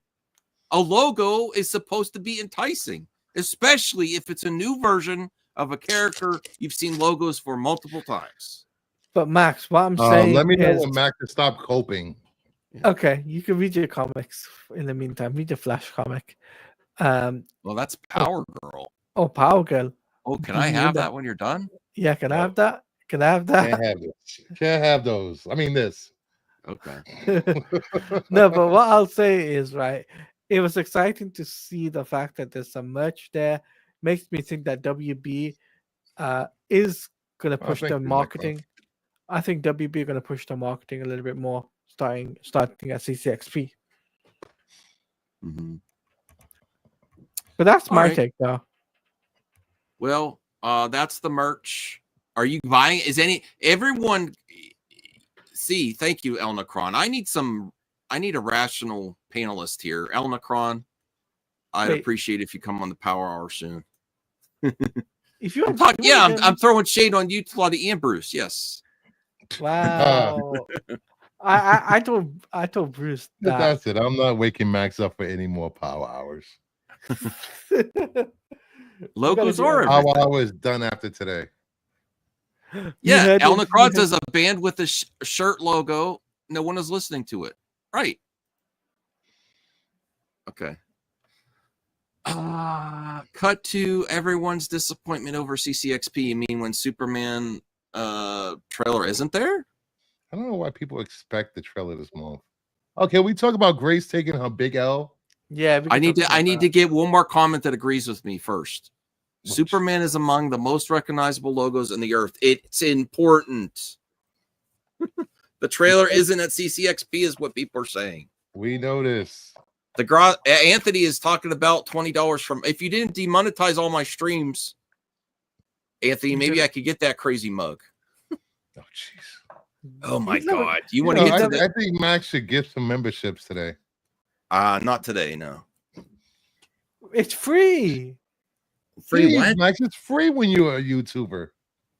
A: A logo is supposed to be enticing, especially if it's a new version of a character you've seen logos for multiple times.
C: But Max, what I'm saying
B: let me know when Max can stop coping.
C: Okay, you can read your comics in the meantime. Read your Flash comic.
A: Well, that's Power Girl.
C: Oh, Power Girl.
A: Oh, can I have that when you're done?
C: Yeah, can I have that? Can I have that?
B: Can't have this. Can't have those. I mean this.
A: Okay.
C: No, but what I'll say is, right, it was exciting to see the fact that there's some merch there. Makes me think that WB is going to push the marketing. I think WB are going to push the marketing a little bit more, starting at CCXP.
A: Mm-hmm.
C: But that's my take, though.
A: Well, that's the merch. Are you buying? Is everyone see. Thank you, Elnacron. I need a rational panelist here. Elnacron, I'd
C: Wait.
A: appreciate if you come on the Power Hour soon.
C: If you
A: I'm throwing shade on you, Claudia and Bruce. Yes.
C: Wow. I told Bruce that.
B: That's it. I'm not waking Max up for any more Power Hours.
A: Logos are
B: Power
A: everything.
B: Hour is done after today.
A: Yeah, Elnacron says a band with a shirt logo. No one is listening to it. Right. Okay. Cut to everyone's disappointment over CCXP. You mean when Superman trailer isn't there?
B: I don't know why people expect the trailer this month. Okay, we talk about Grace taking her big L.
C: Yeah,
A: I need to get one more comment that agrees with me first.
B: Which?
A: Superman is among the most recognizable logos in the earth. It's important. The trailer isn't at CCXP, is what people are saying.
B: We know this.
A: Anthony is talking about $20 from. If you didn't demonetize all my streams, Anthony, maybe I could get that crazy mug.
B: Oh, jeez.
A: Oh my God! You want to get to that?
B: I think Max should gift some memberships today.
A: Not today. No.
C: It's free.
A: Free what?
B: Max, it's free when you're a YouTuber.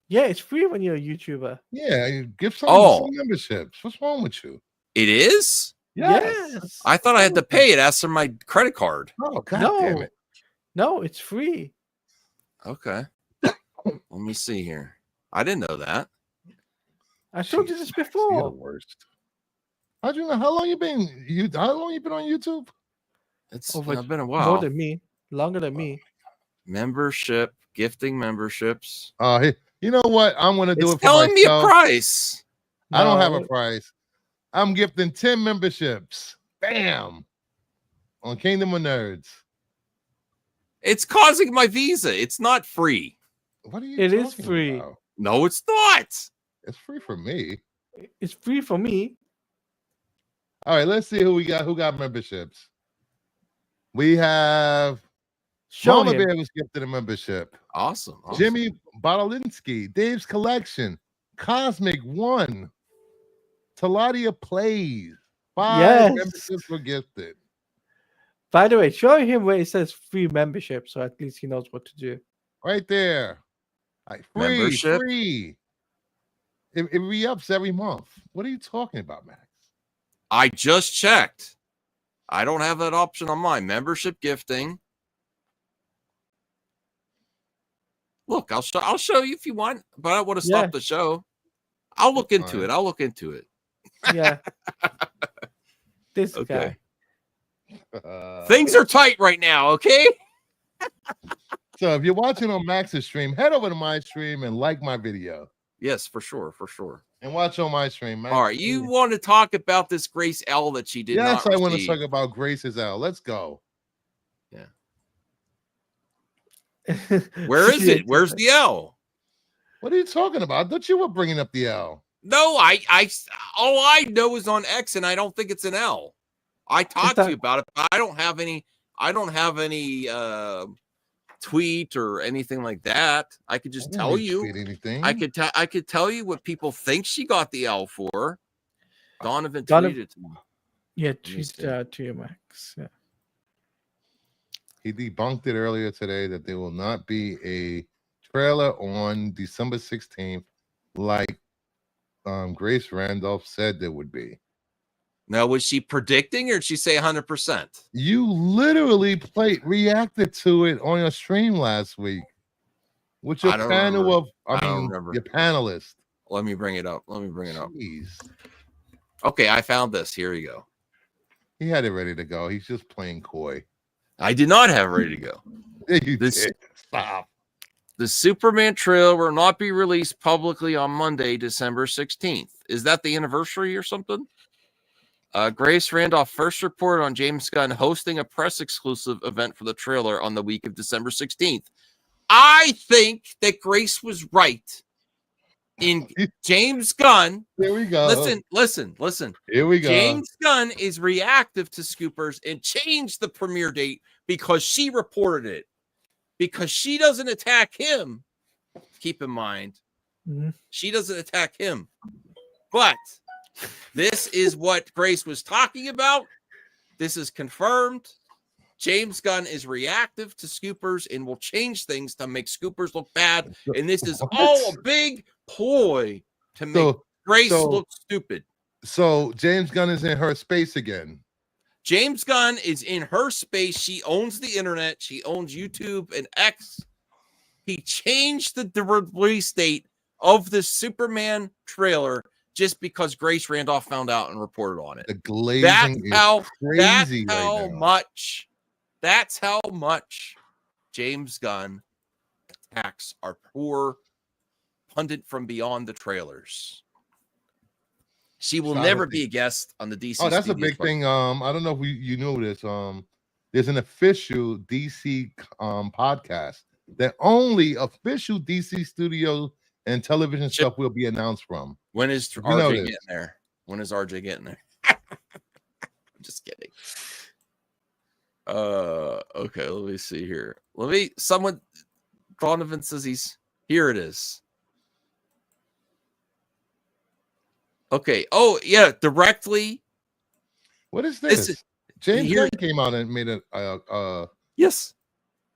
C: Yeah, it's free when you're a YouTuber.
B: Yeah, you give some memberships. What's wrong with you?
A: It is?
C: Yes.
A: I thought I had to pay it. Ask for my credit card.
B: Oh, God damn it.
C: No, it's free.
A: Okay. Let me see here. I didn't know that.
C: I showed you this
B: Max,
C: before.
B: you're the worst. How'd you know? How long you been on YouTube?
A: It's
C: Over
A: been a while.
C: More than me. Longer than me.
A: Membership, gifting memberships.
B: You know what? I'm gonna do it for
A: telling
B: myself.
A: me a price.
B: I don't have a price. I'm gifting 10 memberships. Bam! On Kingdom of Nerds.
A: It's causing my Visa. It's not free.
B: What are you?
C: It is
B: talking
C: free.
B: about?
A: No, it's not.
B: It's free for me.
C: It's free for me.
B: All right, let's see who we got. Who got memberships? We have Mama Bear was gifted a membership.
A: Awesome.
B: Jimmy Botolinsky, Dave's Collection, Cosmic One, Taladia Plays. 5 memberships were gifted.
C: By the way, show him where it says free membership, so at least he knows what to do.
B: Right there. Free. It re-ups every month. What are you talking about, Max?
A: I just checked. I don't have that option on my membership gifting. Look, I'll show you if you want, but I want to stop the show. I'll look into it.
C: Yeah. This guy.
A: Things are tight right now, okay?
B: So if you're watching on Max's stream, head over to my stream and like my video.
A: Yes, for sure.
B: And watch on my stream, Max.
A: All right, you want to talk about this Grace L that she did not
B: Yes, I want to
A: receive.
B: talk about Grace's L. Let's go.
A: Yeah. Where is it? Where's the L?
B: What are you talking about? I thought you were bringing up the L.
A: No, all I know is on X, and I don't think it's an L. I talked to you about it, but I don't have any tweet or anything like that. I could just tell you. I could tell you what people think she got the L for. Donovan tweeted to me.
C: Yeah, tweet to you, Max. Yeah.
B: He debunked it earlier today that there will not be a trailer on December 16th, like Grace Randolph said there would be.
A: Now, was she predicting, or did she say 100%?
B: You literally reacted to it on your stream last week with your panel of, your panelists.
A: Let me bring it up.
B: Jeez.
A: Okay, I found this. Here you go.
B: He had it ready to go. He's just playing coy.
A: I did not have it ready to go.
B: You did. Stop.
A: The Superman trailer will not be released publicly on Monday, December 16th. Is that the anniversary or something? Grace Randolph first reported on James Gunn hosting a press exclusive event for the trailer on the week of December 16th. I think that Grace was right in James Gunn.
B: Here we go.
A: Listen.
B: Here we go.
A: James Gunn is reactive to Scoopers and changed the premiere date because she reported it. Because she doesn't attack him. Keep in mind, she doesn't attack him. But This is what Grace was talking about. This is confirmed. James Gunn is reactive to scoopers and will change things to make scoopers look bad. And this is all a big ploy to make Grace look stupid.
B: So James Gunn is in her space again.
A: James Gunn is in her space. She owns the internet. She owns YouTube and X. He changed the release date of the Superman trailer just because Grace Randolph found out and reported on it.
B: The glazing is crazy right now.
A: That's how much James Gunn attacks our poor pundit from beyond the trailers. She will never be a guest on the DC.
B: Oh, that's
A: Studios
B: a big thing. I don't know if you know this. There's an official DC podcast that only official DC studio and television stuff will be announced from.
A: When is RJ getting there? When is RJ getting there? I'm just kidding. Okay, let me see here. Donovan says here it is. Okay. Oh, yeah, directly.
B: What is this? James Gunn came out and made a
A: yes.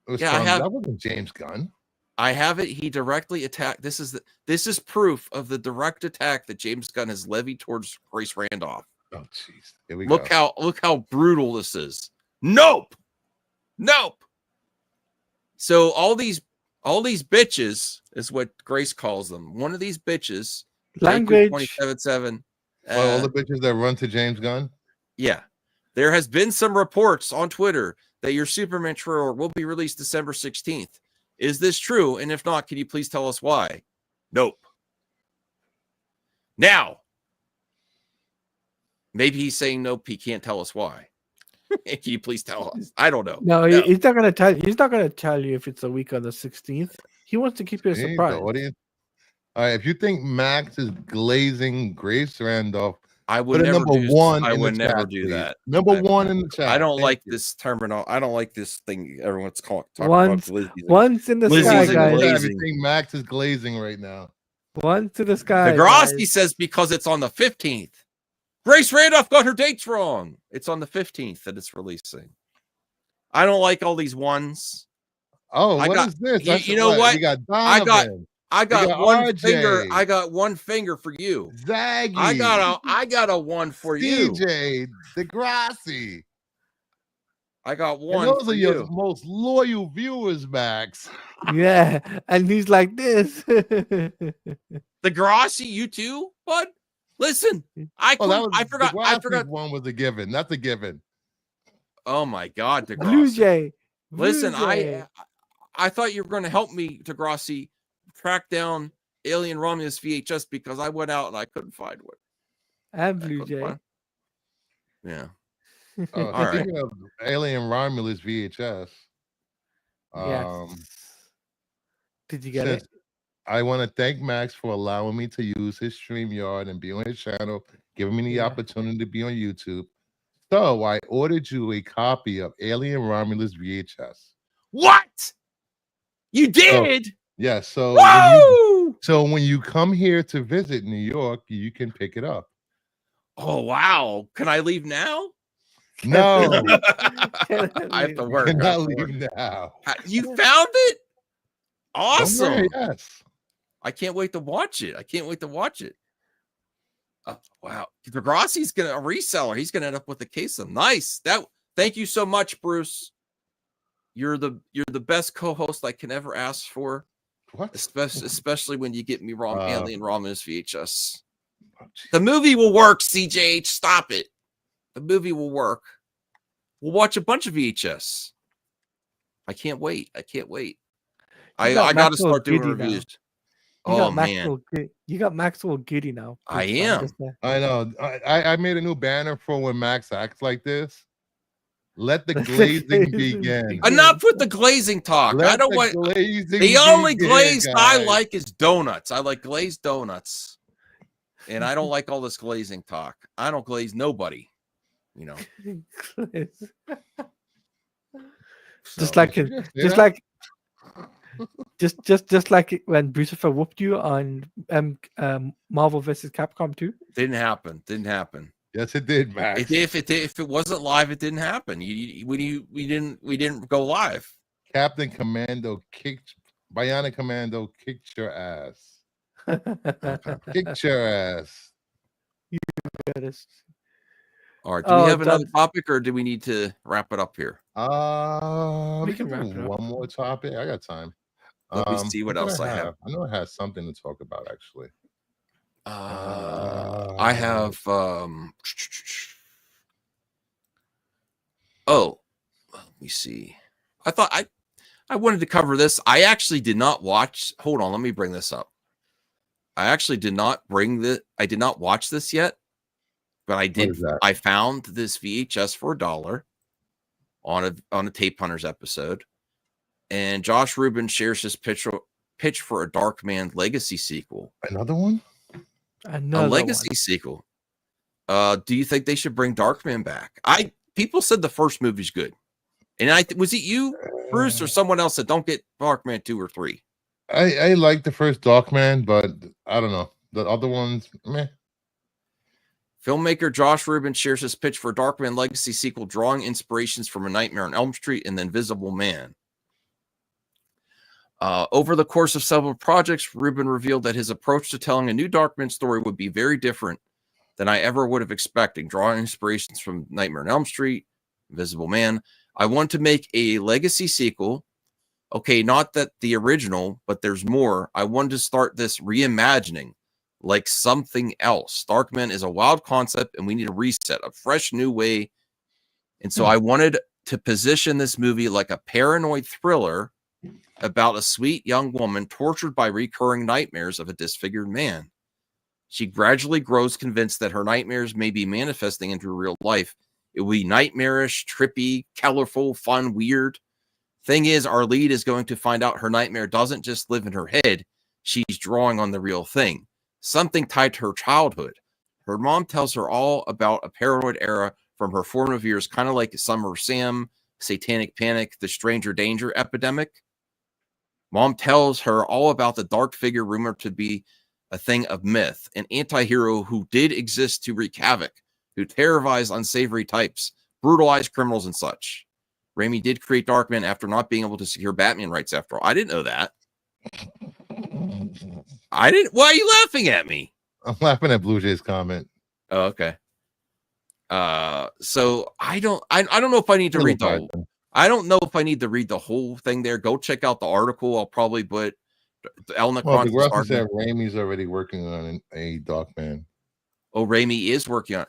B: That wasn't James Gunn.
A: I have it. He directly attacked. This is proof of the direct attack that James Gunn has levied towards Grace Randolph.
B: Oh, jeez. Here we go.
A: Look how brutal this is. Nope. So all these bitches is what Grace calls them. One of these bitches,
C: language
A: 27.7.
B: All the bitches that run to James Gunn.
A: Yeah, there has been some reports on Twitter that your Superman trailer will be released December 16th. Is this true? And if not, can you please tell us why? Nope. Now, maybe he's saying nope. He can't tell us why. Can you please tell us? I don't know.
C: No, he's not gonna tell. He's not gonna tell you if it's a week on the 16th. He wants to keep you a surprise.
B: All right, if you think Max is glazing Grace Randolph,
A: I would never do that.
B: Number one in the chat.
A: I don't like this terminal. I don't like this thing. Everyone's talking
C: about once in the sky, guys.
B: Everything Max is glazing right now.
C: Once to the sky.
A: Degrassi says because it's on the 15th. Grace Randolph got her dates wrong. It's on the 15th that it's releasing. I don't like all these ones.
B: Oh, what is this?
A: You know what?
B: We got Donovan.
A: I got one
B: RJ.
A: finger. I got one finger for you.
B: Zaggy.
A: I got a one for you.
B: DJ Degrassi.
A: I got one.
B: And those are your most loyal viewers, Max.
C: Yeah, and he's like this.
A: Degrassi, you too, bud. Listen, I forgot.
B: One was a given. That's a given.
A: Oh my God, Degrassi.
C: Blue Jay.
A: Listen, I thought you were going to help me, Degrassi, track down Alien Romulus VHS because I went out and I couldn't find one.
C: And Blue Jay.
A: Yeah.
B: All right. Of Alien Romulus VHS.
C: Yes. Did you get it?
B: I want to thank Max for allowing me to use his StreamYard and be on his channel, giving me the opportunity to be on YouTube. So I ordered you a copy of Alien Romulus VHS.
A: What? You did?
B: Yes. So when you come here to visit New York, you can pick it up.
A: Oh, wow. Can I leave now?
B: No.
A: I have to work.
B: Can I leave now?
A: You found it? Awesome.
B: Okay, yes.
A: I can't wait to watch it. Wow. Degrassi's a reseller. He's gonna end up with a case of nice. Thank you so much, Bruce. You're the best co-host I can ever ask for.
B: What?
A: Especially when you get me wrong, Alien Romulus VHS. The movie will work, CJH. Stop it. The movie will work. We'll watch a bunch of VHS. I can't wait. I got to start doing reviews. Oh man,
C: you got Maxwell Giddy now.
A: I am.
B: I know. I made a new banner for when Max acts like this. Let the glazing begin.
A: Enough with the glazing talk. I don't want the only glaze I like is donuts. I like glazed donuts, and I don't like all this glazing talk. I don't glaze nobody. You know.
C: Just like Just like when Lucifer whooped you on Marvel vs. Capcom 2.
A: Didn't happen. Didn't happen.
B: Yes, it did, Max.
A: If it wasn't live, it didn't happen. We didn't go live.
B: Captain Commando Bionic Commando kicked your ass. Kicked your ass.
A: All right. Do we have another topic, or do we need to wrap it up here?
B: We can wrap it up. One more topic. I got time.
A: Let me see what else I have.
B: I know I have something to talk about, actually.
A: I have. Oh, let me see. I thought I wanted to cover this. I actually did not watch. Hold on, let me bring this up. I actually did not I did not watch this yet, but I did. I found this VHS for $1 on a Tape Hunters episode, and Josh Rubin shares his pitch for a Darkman Legacy sequel.
B: Another one.
A: A Legacy sequel. Do you think they should bring Darkman back? People said the first movie's good, and was it you, Bruce, or someone else that don't get Darkman 2 or 3?
B: I like the first Darkman, but I don't know the other ones. Meh.
A: Filmmaker Josh Rubin shares his pitch for Darkman Legacy sequel, drawing inspirations from A Nightmare on Elm Street and The Invisible Man. Over the course of several projects, Rubin revealed that his approach to telling a new Darkman story would be very different than I ever would have expected, drawing inspirations from Nightmare on Elm Street, Invisible Man. I want to make a Legacy sequel. Okay, not that the original, but there's more. I wanted to start this reimagining like something else. Darkman is a wild concept, and we need a reset, a fresh new way. And so I wanted to position this movie like a paranoid thriller about a sweet young woman tortured by recurring nightmares of a disfigured man. She gradually grows convinced that her nightmares may be manifesting into real life. It will be nightmarish, trippy, colorful, fun, weird. Thing is, our lead is going to find out her nightmare doesn't just live in her head. She's drawing on the real thing, something tied to her childhood. Her mom tells her all about a paranoid era from her formative years, kind of like Summer Sam, Satanic Panic, the Stranger Danger epidemic. Mom tells her all about the dark figure rumored to be a thing of myth, an anti-hero who did exist to wreak havoc, who terrorized unsavory types, brutalized criminals and such. Raimi did create Darkman after not being able to secure Batman rights after all. I didn't know that. I didn't. Why are you laughing at me?
B: I'm laughing at Blue Jay's comment.
A: Oh, okay. So I don't know if I need to read the whole. I don't know if I need to read the whole thing there. Go check out the article. I'll probably put Elna Chronicles.
B: Well, said Raimi's already working on a Darkman.
A: Oh, Raimi is working on it.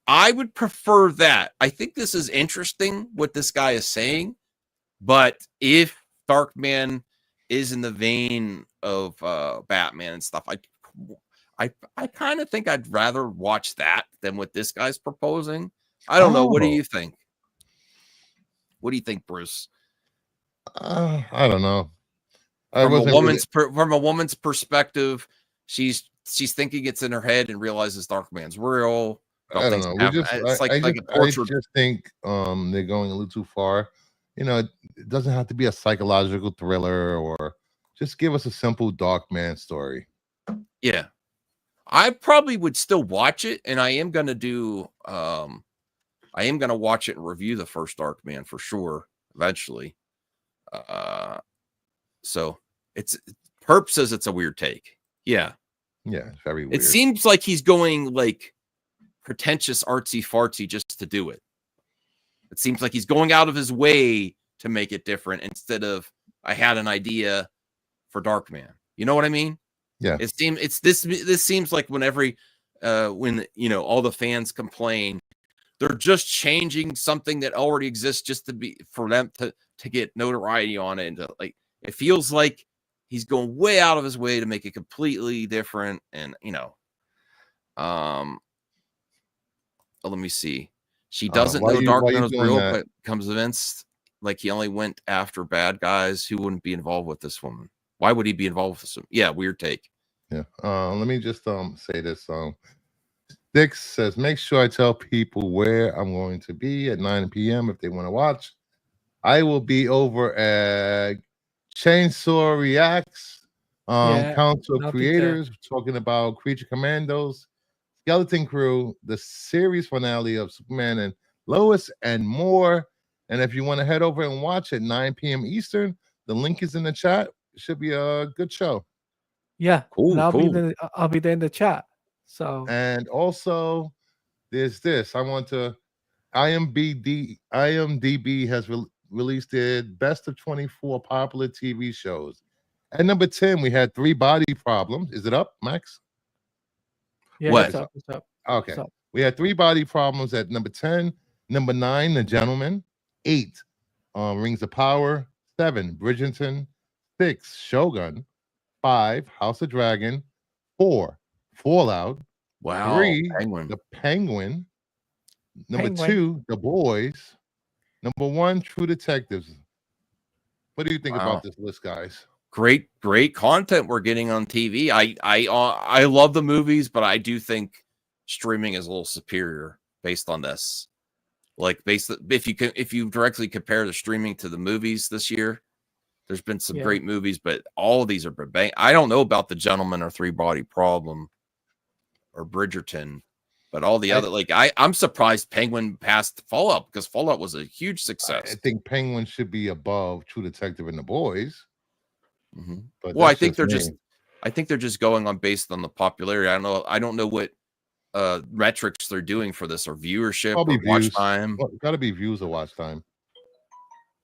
A: I would prefer that. I think this is interesting what this guy is saying, but if Darkman is in the vein of Batman and stuff, I kind of think I'd rather watch that than what this guy's proposing. I don't know. What do you think? What do you think, Bruce?
B: I don't know.
A: From a woman's perspective, she's thinking it's in her head and realizes Darkman's real.
B: I don't know. I just think they're going a little too far. You know, it doesn't have to be a psychological thriller, or just give us a simple Darkman story.
A: Yeah, I probably would still watch it, and I am gonna do. I am gonna watch it and review the first Darkman for sure eventually. So Herb says it's a weird take. Yeah,
B: it's very weird.
A: It seems like he's going like pretentious artsy fartsy just to do it. It seems like he's going out of his way to make it different instead of I had an idea for Darkman. You know what I mean?
B: Yeah.
A: This seems like when all the fans complain, they're just changing something that already exists just to be for them to get notoriety on it, and it feels like he's going way out of his way to make it completely different. And let me see. She doesn't know Darkman is real, but comes events like he only went after bad guys. Who wouldn't be involved with this woman? Why would he be involved with this woman? Yeah, weird take.
B: Yeah. Let me just say this. Dix says, make sure I tell people where I'm going to be at 9 p.m. if they want to watch. I will be over at Chainsaw Reacts,
C: Yeah,
B: Council
C: nothing there.
B: Creators talking about Creature Commandos, Skeleton Crew, the series finale of Superman and Lois, and more. And if you want to head over and watch at 9 p.m. Eastern, the link is in the chat. It should be a good show.
C: Yeah, and
A: Cool,
C: I'll be
A: cool.
C: there. I'll be there in the chat. So
B: And also, there's this. I want to IMDb has released their best of 24 popular TV shows. At number 10, we had Three Body Problems. Is it up, Max?
C: yeah,
A: What?
C: it's up. It's up.
B: Okay.
C: It's up.
B: We had Three Body Problems at number 10. Number 9, The Gentleman. 8, Rings of Power. 7, Bridgerton. 6, Shogun. 5, House of Dragon. 4, Fallout.
A: Wow.
B: 3,
A: Penguin.
B: The Penguin. Number
C: Penguin.
B: 2, The Boys. Number 1, True Detectives. What do you think
A: Wow.
B: about this list, guys?
A: Great content we're getting on TV. I love the movies, but I do think streaming is a little superior based on this. Like if you directly compare the streaming to the movies this year, there's been some great movies, but all of these are bang. I don't know about The Gentleman or Three Body Problem or Bridgerton, but all the other I'm surprised Penguin passed Fallout because Fallout was a huge success.
B: I think Penguin should be above True Detective and The Boys.
A: Mm-hmm.
B: But
A: well, I think they're just going on based on the popularity. I don't know what metrics they're doing for this or viewership
B: Probably
A: or
B: views.
A: watch time.
B: Well, gotta be views or watch time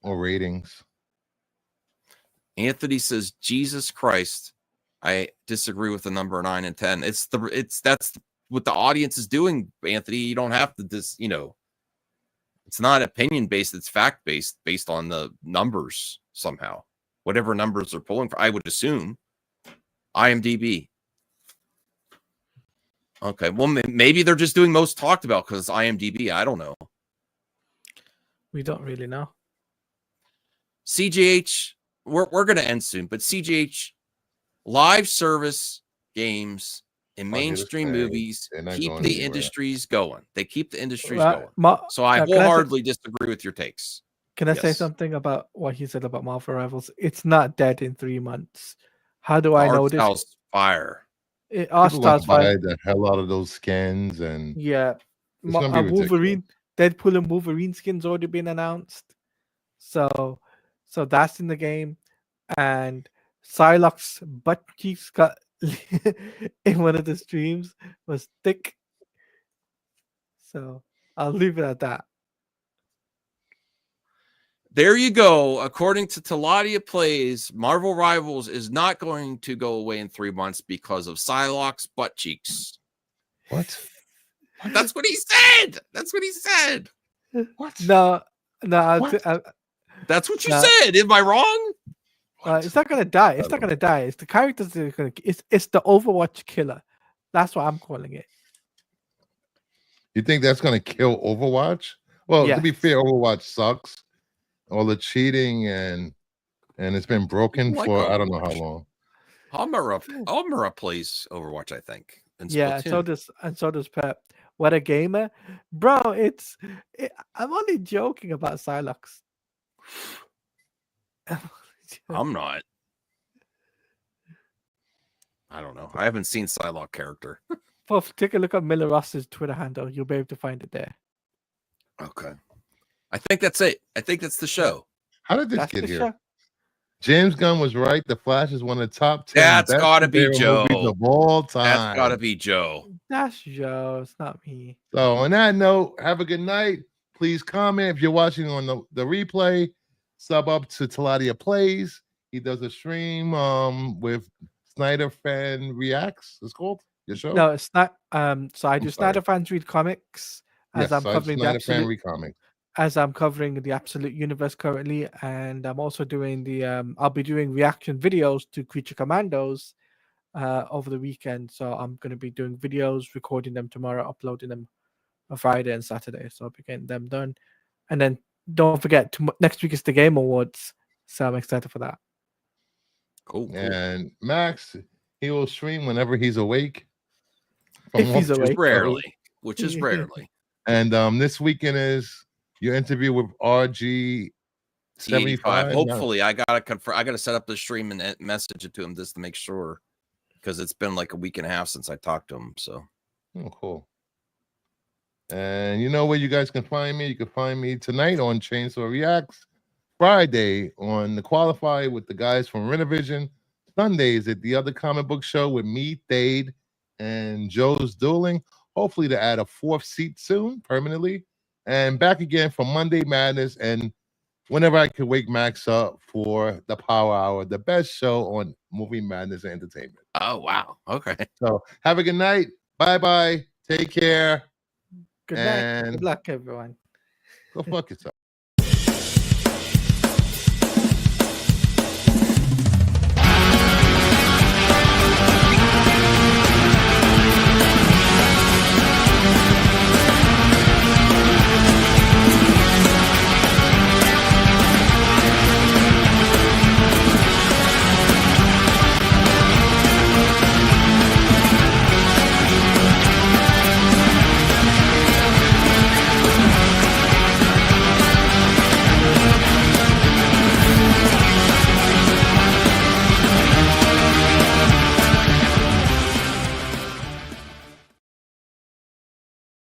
B: or ratings.
A: Anthony says, Jesus Christ, I disagree with the number 9 and 10. That's what the audience is doing, Anthony. You don't have to it's not opinion based, it's fact based on the numbers somehow. Whatever numbers they're pulling for, I would assume. IMDb. Okay, well, maybe they're just doing most talked about because it's IMDb. I don't know.
C: We don't really know.
A: CGH, we're going to end soon, but CGH, live service games and mainstream movies keep the industries going. They keep the industries going. So I wholeheartedly disagree with your takes.
C: Can I say something about what he said about Marvel Rivals? It's not dead in 3 months. How do I know this?
A: House fire.
B: People buy the hell out of those skins, and
C: Wolverine, Deadpool and Wolverine skins already been announced. So that's in the game, and Psylocke's butt cheeks got in one of the streams was thick. So I'll leave it at that.
A: There you go. According to Taladia Plays, Marvel Rivals is not going to go away in 3 months because of Psylocke's butt cheeks.
B: What?
A: That's what he said. That's what he said.
C: What? No.
A: That's what you said. Am I wrong?
C: It's not gonna die. It's not gonna die. It's the characters that are gonna. It's the Overwatch killer. That's what I'm calling it.
B: You think that's gonna kill Overwatch? Well, to be fair, Overwatch sucks. All the cheating and it's been broken for I don't know how long.
A: Almira plays Overwatch, I think.
C: Yeah, so does Pep. What a gamer, bro! I'm only joking about Psylocke.
A: I'm not. I don't know. I haven't seen Psylocke character.
C: Puff, take a look at Miller Ross's Twitter handle. You'll be able to find it there.
A: Okay. I think that's it. I think that's the show.
B: How did this get here? Show. James Gunn was right. The Flash is one of the top 10
A: That's gotta be Joe
B: of all time.
A: That's gotta be Joe.
C: That's Joe. It's not me.
B: So on that note, have a good night. Please comment if you're watching on the replay. Sub up to Taladia Plays. He does a stream with Snyder Fan Reacts. It's called your show.
C: No, it's not. So I do Snyder Fans Read Comics as I'm covering the Absolute
B: Comics.
C: As I'm covering the Absolute Universe currently, and I'm also doing I'll be doing reaction videos to Creature Commandos over the weekend. So I'm going to be doing videos, recording them tomorrow, uploading them on Friday and Saturday. So I'll be getting them done. And then don't forget, next week is the Game Awards. So I'm excited for that.
B: Cool. And Max, he will stream whenever he's awake.
C: If he's awake.
A: Which is rarely.
B: And this weekend is your interview with RG 75.
A: Hopefully, I gotta confirm. I gotta set up the stream and message it to him just to make sure, because it's been like a week and a half since I talked to him. So,
B: cool. And you know where you guys can find me? You can find me tonight on Chainsaw Reacts, Friday on The Qualify with the guys from Renovision, Sundays at the Other Comic Book Show with me, Thade, and Joe's Dueling. Hopefully to add a 4th seat soon, permanently. And back again for Monday Madness and whenever I can wake Max up for the Power Hour, the best show on Movie Madness and Entertainment.
A: oh wow, okay.
B: So have a good night. Bye-bye. Take care.
C: Good night. Good luck, everyone.
B: Go fuck yourself.